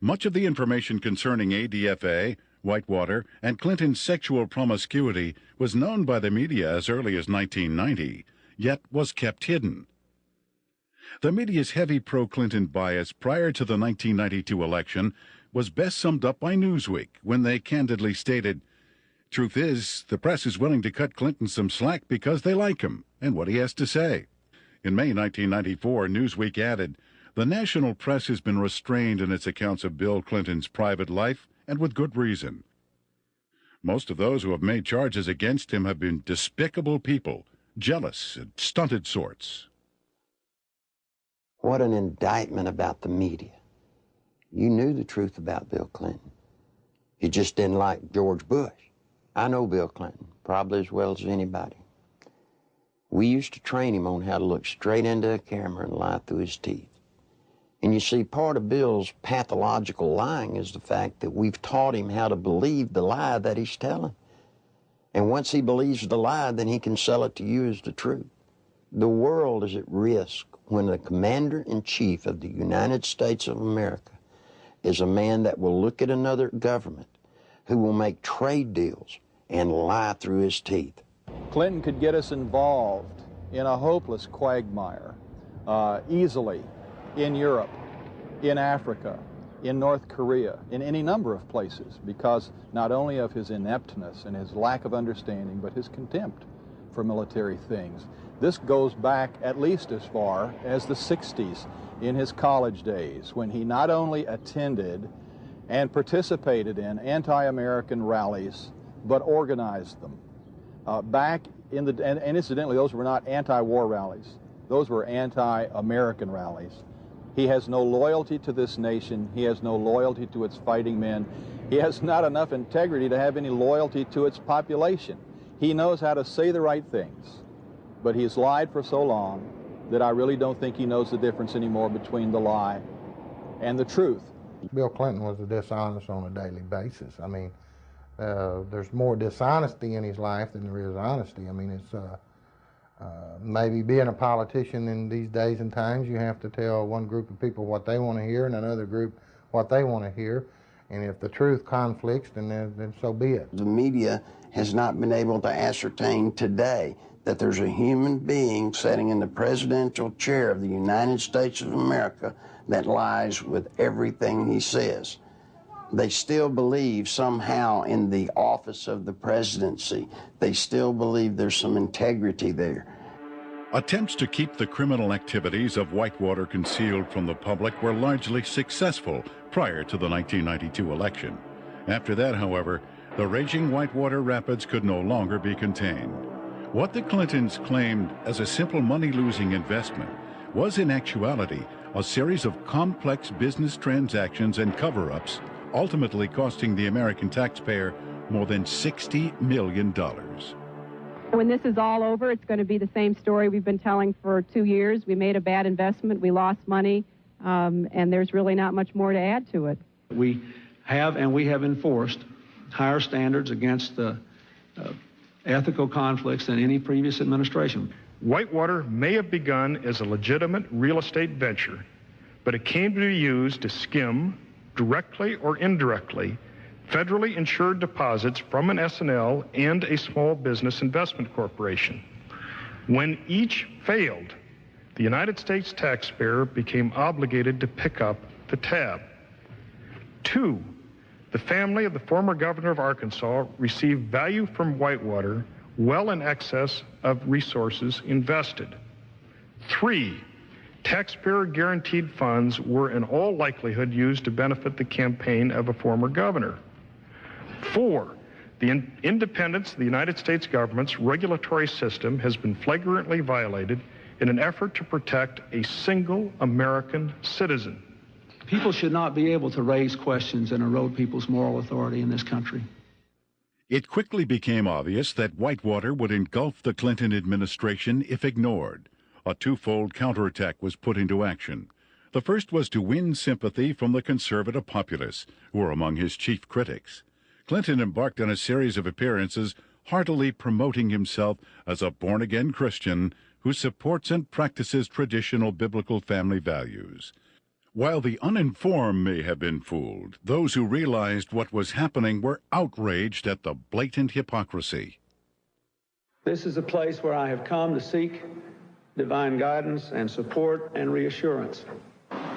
Much of the information concerning ADFA, Whitewater, and Clinton's sexual promiscuity was known by the media as early as 1990, yet was kept hidden. The media's heavy pro-Clinton bias prior to the 1992 election was best summed up by Newsweek when they candidly stated, "Truth is, the press is willing to cut Clinton some slack because they like him and what he has to say." In May 1994, Newsweek added, "The national press has been restrained in its accounts of Bill Clinton's private life, and with good reason. Most of those who have made charges against him have been despicable people, jealous and stunted sorts." What an indictment about the media. You knew the truth about Bill Clinton. You just didn't like George Bush. I know Bill Clinton, probably as well as anybody. We used to train him on how to look straight into a camera and lie through his teeth. And you see, part of Bill's pathological lying is the fact that we've taught him how to believe the lie that he's telling. And once he believes the lie, then he can sell it to you as the truth. The world is at risk when the Commander-in-Chief of the United States of America is a man that will look at another government, who will make trade deals and lie through his teeth. Clinton could get us involved in a hopeless quagmire easily in Europe, in Africa, in North Korea, in any number of places, because not only of his ineptness and his lack of understanding, but his contempt for military things. This goes back at least as far as the 60s in his college days, when he not only attended and participated in anti-American rallies, but organized them. And incidentally, those were not anti-war rallies. Those were anti-American rallies. He has no loyalty to this nation. He has no loyalty to its fighting men. He has not enough integrity to have any loyalty to its population. He knows how to say the right things, but he's lied for so long that I really don't think he knows the difference anymore between the lie and the truth. Bill Clinton was dishonest on a daily basis. I mean, there's more dishonesty in his life than there is honesty. I mean, it's maybe being a politician in these days and times, you have to tell one group of people what they want to hear and another group what they want to hear. And if the truth conflicts, then so be it. The media has not been able to ascertain today that there's a human being sitting in the presidential chair of the United States of America that lies with everything he says. They still believe somehow in the office of the presidency. They still believe there's some integrity there. Attempts to keep the criminal activities of Whitewater concealed from the public were largely successful prior to the 1992 election. After that, however, the raging Whitewater rapids could no longer be contained. What the Clintons claimed as a simple money-losing investment was in actuality a series of complex business transactions and cover-ups, ultimately costing the American taxpayer more than $60 million. When this is all over, it's going to be the same story we've been telling for 2 years. We made a bad investment, we lost money, and there's really not much more to add to it. We have enforced higher standards against ethical conflicts than any previous administration. Whitewater may have begun as a legitimate real estate venture, but it came to be used to skim, directly or indirectly, federally insured deposits from an S&L and a small business investment corporation. When each failed, the United States taxpayer became obligated to pick up the tab. 2, the family of the former governor of Arkansas received value from Whitewater well in excess of resources invested. 3, taxpayer guaranteed funds were in all likelihood used to benefit the campaign of a former governor. 4, the independence of the United States government's regulatory system has been flagrantly violated in an effort to protect a single American citizen. People should not be able to raise questions and erode people's moral authority in this country. It quickly became obvious that Whitewater would engulf the Clinton administration if ignored. A twofold counterattack was put into action. The first was to win sympathy from the conservative populace, who were among his chief critics. Clinton embarked on a series of appearances heartily promoting himself as a born-again Christian who supports and practices traditional biblical family values. While the uninformed may have been fooled, those who realized what was happening were outraged at the blatant hypocrisy. This is a place where I have come to seek divine guidance and support and reassurance.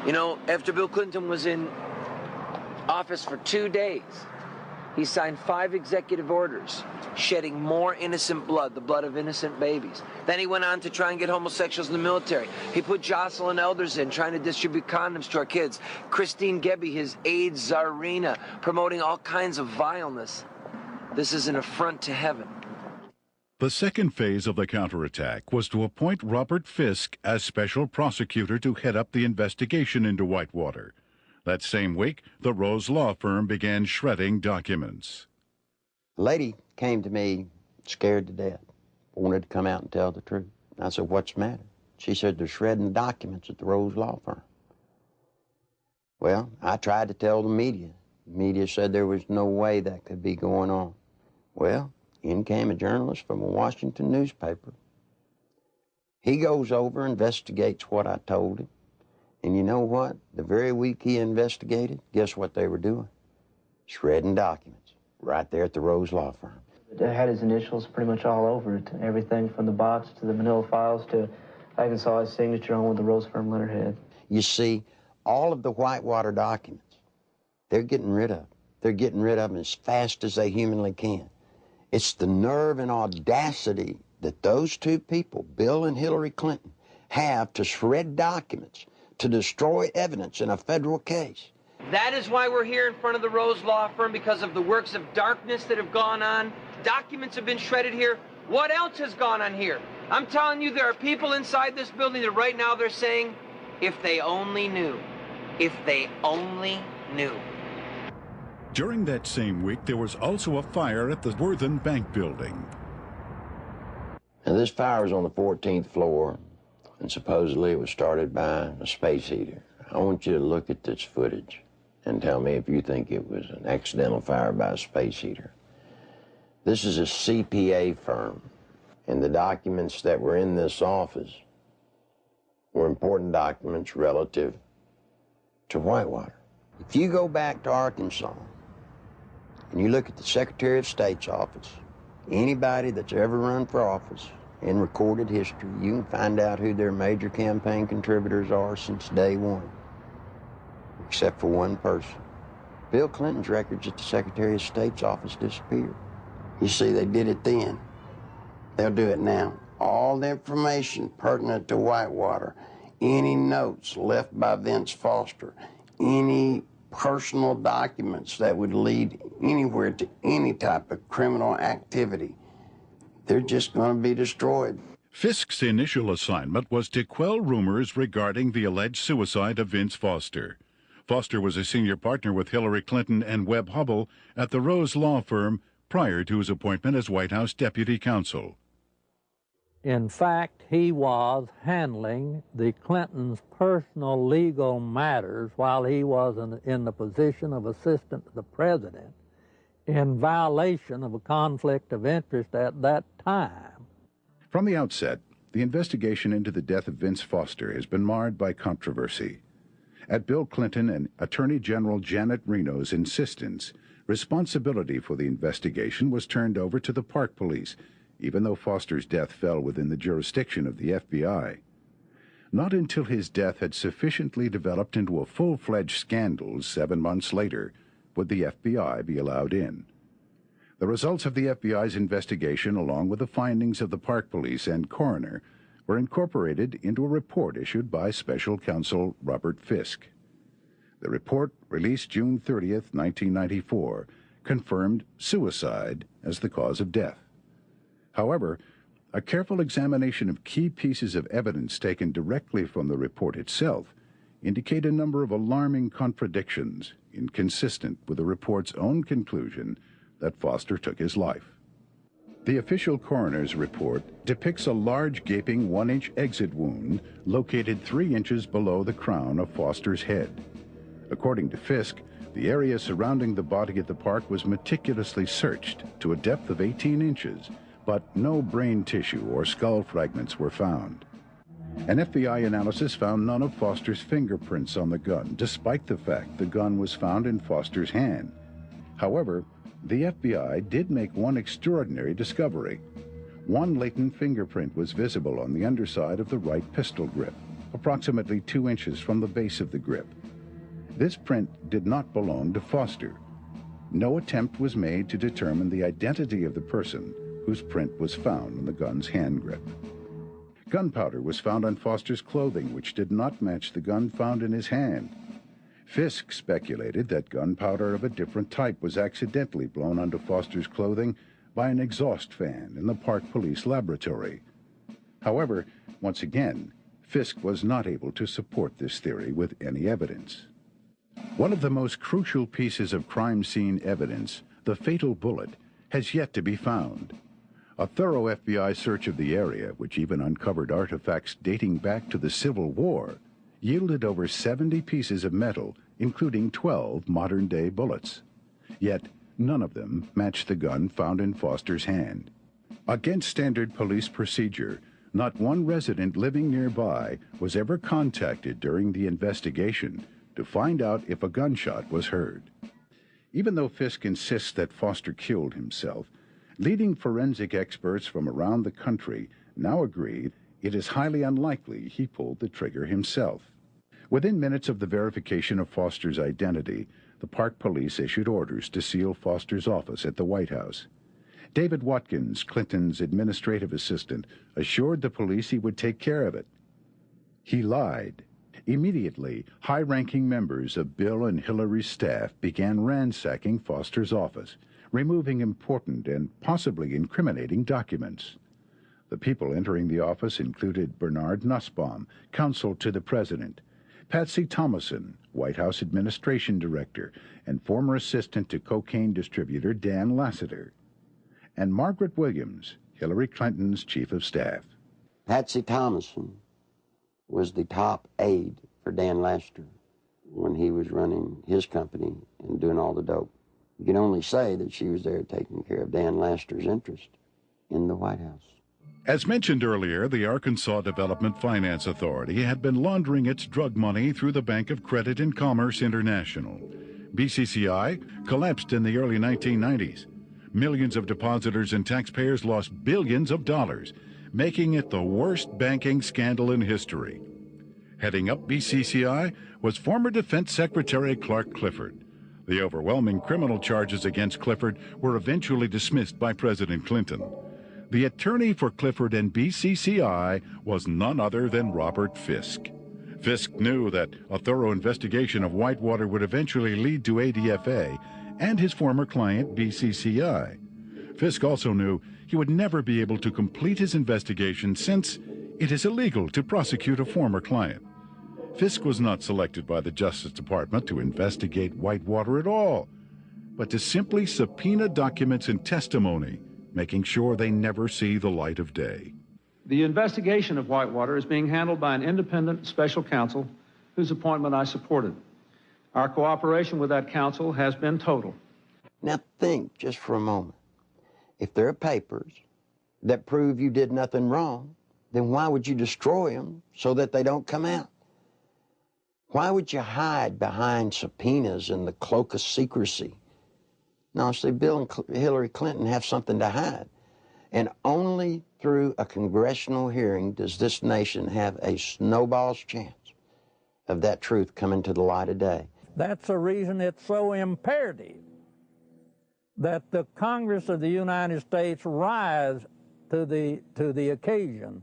You know, after Bill Clinton was in office for 2 days, he signed 5 executive orders, shedding more innocent blood, the blood of innocent babies. Then he went on to try and get homosexuals in the military. He put Jocelyn Elders in, trying to distribute condoms to our kids. Christine Gebbe, his AIDS czarina, promoting all kinds of vileness. This is an affront to heaven. The second phase of the counterattack was to appoint Robert Fisk as special prosecutor to head up the investigation into Whitewater. That same week, the Rose Law Firm began shredding documents. A lady came to me scared to death, wanted to come out and tell the truth. I said, "What's the matter?" She said, "They're shredding documents at the Rose Law Firm." Well, I tried to tell the media. The media said there was no way that could be going on. Well, in came a journalist from a Washington newspaper. He goes over, investigates what I told him. And you know what? The very week he investigated, guess what they were doing? Shredding documents right there at the Rose Law Firm. It had his initials pretty much all over it. Everything from the box to the manila files to I even saw his signature on with the Rose Firm letterhead. You see, all of the Whitewater documents, they're getting rid of. They're getting rid of them as fast as they humanly can. It's the nerve and audacity that those two people, Bill and Hillary Clinton, have to shred documents, to destroy evidence in a federal case. That is why we're here in front of the Rose Law Firm, because of the works of darkness that have gone on. Documents have been shredded here. What else has gone on here? I'm telling you, there are people inside this building that right now they're saying, if they only knew, if they only knew. During that same week, there was also a fire at the Worthen Bank building. Now, this fire was on the 14th floor, and supposedly it was started by a space heater. I want you to look at this footage and tell me if you think it was an accidental fire by a space heater. This is a CPA firm, and the documents that were in this office were important documents relative to Whitewater. If you go back to Arkansas and you look at the Secretary of State's office, anybody that's ever run for office in recorded history, you can find out who their major campaign contributors are since day one, except for one person. Bill Clinton's records at the Secretary of State's office disappeared. You see, they did it then. They'll do it now. All the information pertinent to Whitewater, any notes left by Vince Foster, any personal documents that would lead anywhere to any type of criminal activity, they're just going to be destroyed. Fisk's initial assignment was to quell rumors regarding the alleged suicide of Vince Foster. Foster was a senior partner with Hillary Clinton and Webb Hubbell at the Rose Law Firm prior to his appointment as White House Deputy Counsel. In fact, he was handling the Clintons' personal legal matters while he was in the position of assistant to the president, in violation of a conflict of interest at that time. From the outset, the investigation into the death of Vince Foster has been marred by controversy. At Bill Clinton and Attorney General Janet Reno's insistence, responsibility for the investigation was turned over to the Park Police, even though Foster's death fell within the jurisdiction of the FBI. Not until his death had sufficiently developed into a full-fledged scandal 7 months later would the FBI be allowed in. The results of the FBI's investigation, along with the findings of the Park Police and coroner, were incorporated into a report issued by Special Counsel Robert Fisk. The report, released June 30th, 1994, confirmed suicide as the cause of death. However, a careful examination of key pieces of evidence taken directly from the report itself indicate a number of alarming contradictions inconsistent with the report's own conclusion that Foster took his life. The official coroner's report depicts a large gaping 1-inch exit wound located 3 inches below the crown of Foster's head. According to Fisk, the area surrounding the body at the park was meticulously searched to a depth of 18 inches, but no brain tissue or skull fragments were found. An FBI analysis found none of Foster's fingerprints on the gun, despite the fact the gun was found in Foster's hand. However, the FBI did make one extraordinary discovery. One latent fingerprint was visible on the underside of the right pistol grip, approximately 2 inches from the base of the grip. This print did not belong to Foster. No attempt was made to determine the identity of the person whose print was found on the gun's hand grip. Gunpowder was found on Foster's clothing, which did not match the gun found in his hand. Fisk speculated that gunpowder of a different type was accidentally blown onto Foster's clothing by an exhaust fan in the Park Police laboratory. However, once again, Fisk was not able to support this theory with any evidence. One of the most crucial pieces of crime scene evidence, the fatal bullet, has yet to be found. A thorough FBI search of the area, which even uncovered artifacts dating back to the Civil War, yielded over 70 pieces of metal, including 12 modern-day bullets. Yet, none of them matched the gun found in Foster's hand. Against standard police procedure, not one resident living nearby was ever contacted during the investigation to find out if a gunshot was heard. Even though Fisk insists that Foster killed himself, leading forensic experts from around the country now agree it is highly unlikely he pulled the trigger himself. Within minutes of the verification of Foster's identity, the Park Police issued orders to seal Foster's office at the White House. David Watkins, Clinton's administrative assistant, assured the police he would take care of it. He lied. Immediately, high-ranking members of Bill and Hillary's staff began ransacking Foster's office, removing important and possibly incriminating documents. The people entering the office included Bernard Nussbaum, counsel to the president, Patsy Thomason, White House administration director and former assistant to cocaine distributor Dan Lassiter, and Margaret Williams, Hillary Clinton's chief of staff. Patsy Thomason was the top aide for Dan Lassiter when he was running his company and doing all the dope. You can only say that she was there taking care of Dan Lassiter's interest in the White House. As mentioned earlier, the Arkansas Development Finance Authority had been laundering its drug money through the Bank of Credit and Commerce International. BCCI collapsed in the early 1990s. Millions of depositors and taxpayers lost billions of dollars, making it the worst banking scandal in history. Heading up BCCI was former Defense Secretary Clark Clifford. The overwhelming criminal charges against Clifford were eventually dismissed by President Clinton. The attorney for Clifford and BCCI was none other than Robert Fisk. Fisk knew that a thorough investigation of Whitewater would eventually lead to ADFA and his former client, BCCI. Fisk also knew he would never be able to complete his investigation since it is illegal to prosecute a former client. Fisk was not selected by the Justice Department to investigate Whitewater at all, but to simply subpoena documents and testimony, making sure they never see the light of day. The investigation of Whitewater is being handled by an independent special counsel whose appointment I supported. Our cooperation with that counsel has been total. Now think just for a moment. If there are papers that prove you did nothing wrong, then why would you destroy them so that they don't come out? Why would you hide behind subpoenas in the cloak of secrecy? No, see, Bill and Hillary Clinton have something to hide. And only through a congressional hearing does this nation have a snowball's chance of that truth coming to the light of day. That's the reason it's so imperative that the Congress of the United States rise to the occasion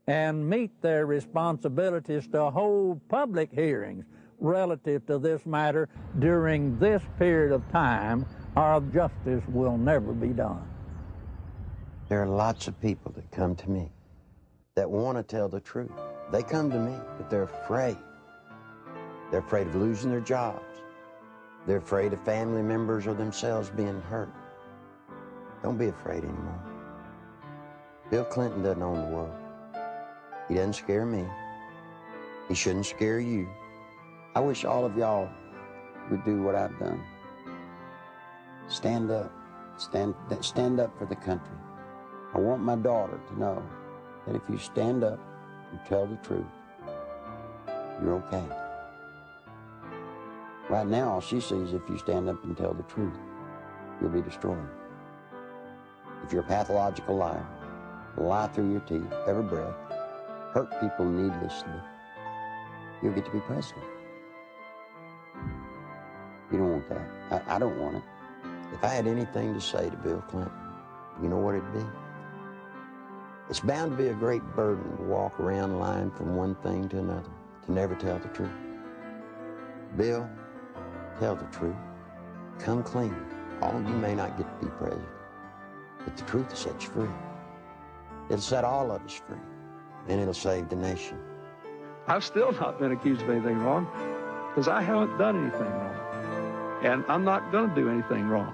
and meet their responsibilities to hold public hearings relative to this matter during this period of time, or justice will never be done. There are lots of people that come to me that want to tell the truth. They come to me, but they're afraid. They're afraid of losing their jobs. They're afraid of family members or themselves being hurt. Don't be afraid anymore. Bill Clinton doesn't own the world. He doesn't scare me. He shouldn't scare you. I wish all of y'all would do what I've done. Stand up. Stand up for the country. I want my daughter to know that if you stand up and tell the truth, you're okay. Right now, all she sees, if you stand up and tell the truth, you'll be destroyed. If you're a pathological liar, lie through your teeth, every breath, hurt people needlessly, you'll get to be president. You don't want that. I don't want it. If I had anything to say to Bill Clinton, you know what it'd be? It's bound to be a great burden to walk around lying from one thing to another, to never tell the truth. Bill, tell the truth. Come clean. All of you may not get to be president, but the truth will set you free. It'll set all of us free, and it'll save the nation. I've still not been accused of anything wrong because I haven't done anything wrong. And I'm not going to do anything wrong.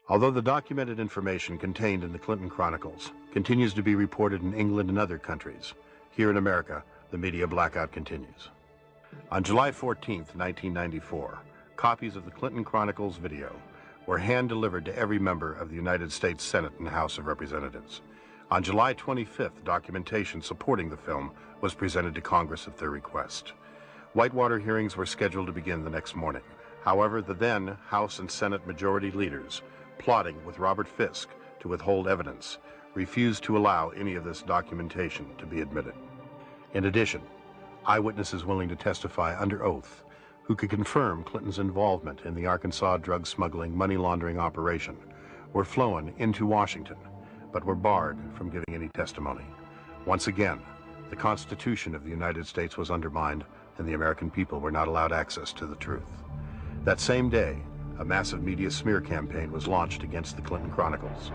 Although the documented information contained in the Clinton Chronicles continues to be reported in England and other countries, here in America, the media blackout continues. On July 14th, 1994, copies of the Clinton Chronicles video were hand-delivered to every member of the United States Senate and House of Representatives. On July 25th, documentation supporting the film was presented to Congress at their request. Whitewater hearings were scheduled to begin the next morning. However, the then House and Senate majority leaders, plotting with Robert Fisk to withhold evidence, refused to allow any of this documentation to be admitted. In addition, eyewitnesses willing to testify under oath who could confirm Clinton's involvement in the Arkansas drug smuggling money laundering operation were flown into Washington, but were barred from giving any testimony. Once again, the Constitution of the United States was undermined and the American people were not allowed access to the truth. That same day, a massive media smear campaign was launched against the Clinton Chronicles.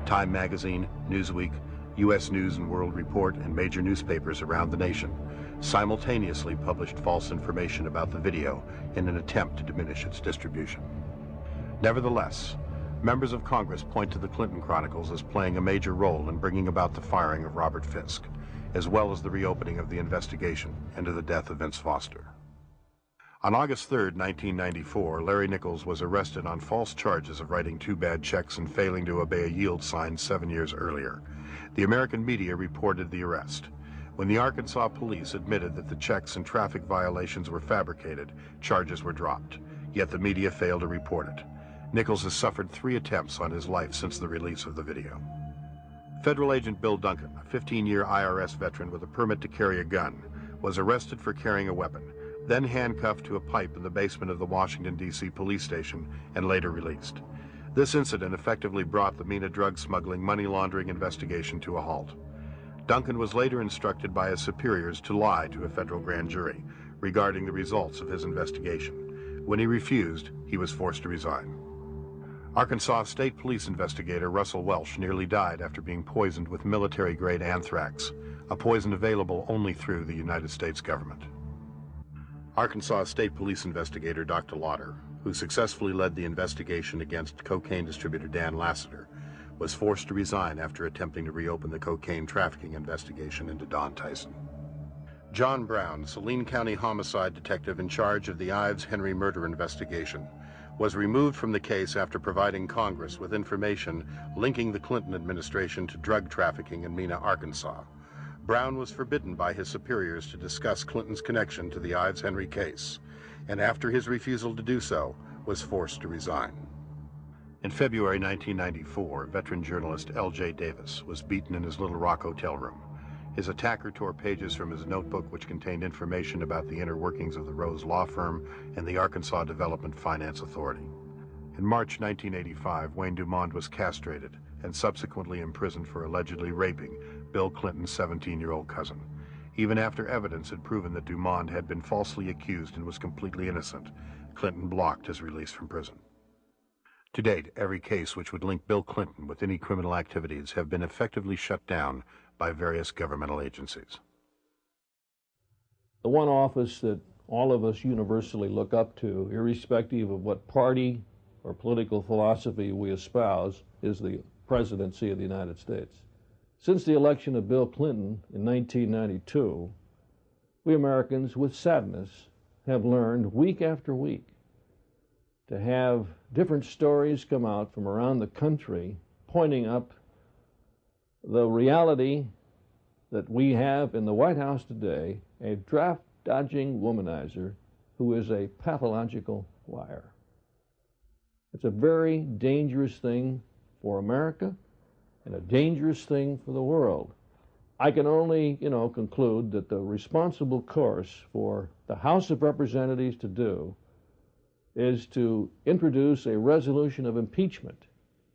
Time magazine, Newsweek, U.S. News and World Report, and major newspapers around the nation simultaneously published false information about the video in an attempt to diminish its distribution. Nevertheless, members of Congress point to the Clinton Chronicles as playing a major role in bringing about the firing of Robert Fisk, as well as the reopening of the investigation into the death of Vince Foster. On August 3, 1994, Larry Nichols was arrested on false charges of writing 2 bad checks and failing to obey a yield sign 7 years earlier. The American media reported the arrest. When the Arkansas police admitted that the checks and traffic violations were fabricated, charges were dropped, yet the media failed to report it. Nichols has suffered 3 attempts on his life since the release of the video. Federal agent Bill Duncan, a 15-year IRS veteran with a permit to carry a gun, was arrested for carrying a weapon, then handcuffed to a pipe in the basement of the Washington, D.C. police station and later released. This incident effectively brought the MENA drug smuggling money laundering investigation to a halt. Duncan was later instructed by his superiors to lie to a federal grand jury regarding the results of his investigation. When he refused, he was forced to resign. Arkansas State Police investigator Russell Welsh nearly died after being poisoned with military-grade anthrax, a poison available only through the United States government. Arkansas State Police investigator Dr. Lauder, who successfully led the investigation against cocaine distributor Dan Lassiter, was forced to resign after attempting to reopen the cocaine trafficking investigation into Don Tyson. John Brown, Saline County homicide detective in charge of the Ives Henry murder investigation, was removed from the case after providing Congress with information linking the Clinton administration to drug trafficking in Mena, Arkansas. Brown was forbidden by his superiors to discuss Clinton's connection to the Ives Henry case, and after his refusal to do so, was forced to resign. In February 1994, veteran journalist L.J. Davis was beaten in his Little Rock hotel room. His attacker tore pages from his notebook which contained information about the inner workings of the Rose Law Firm and the Arkansas Development Finance Authority. In March 1985, Wayne Dumond was castrated and subsequently imprisoned for allegedly raping Bill Clinton's 17-year-old cousin. Even after evidence had proven that Dumond had been falsely accused and was completely innocent, Clinton blocked his release from prison. To date, every case which would link Bill Clinton with any criminal activities have been effectively shut down by various governmental agencies. The one office that all of us universally look up to, irrespective of what party or political philosophy we espouse, is the presidency of the United States. Since the election of Bill Clinton in 1992, we Americans, with sadness, have learned week after week to have different stories come out from around the country pointing up the reality that we have in the White House today, a draft-dodging womanizer who is a pathological liar. It's a very dangerous thing for America and a dangerous thing for the world. I can only, conclude that the responsible course for the House of Representatives to do is to introduce a resolution of impeachment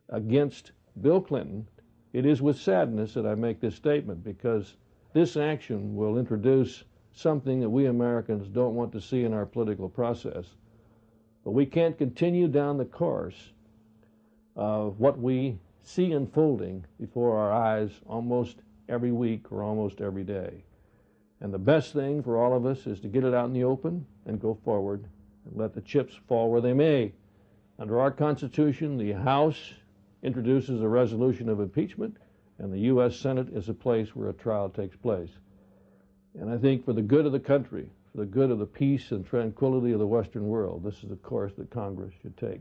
against Bill Clinton. It is with sadness that I make this statement, because this action will introduce something that we Americans don't want to see in our political process. But we can't continue down the course of what we see unfolding before our eyes almost every week or almost every day. And the best thing for all of us is to get it out in the open and go forward and let the chips fall where they may. Under our Constitution, the House introduces a resolution of impeachment, and the U.S. Senate is a place where a trial takes place. And I think for the good of the country, for the good of the peace and tranquility of the Western world, this is the course that Congress should take.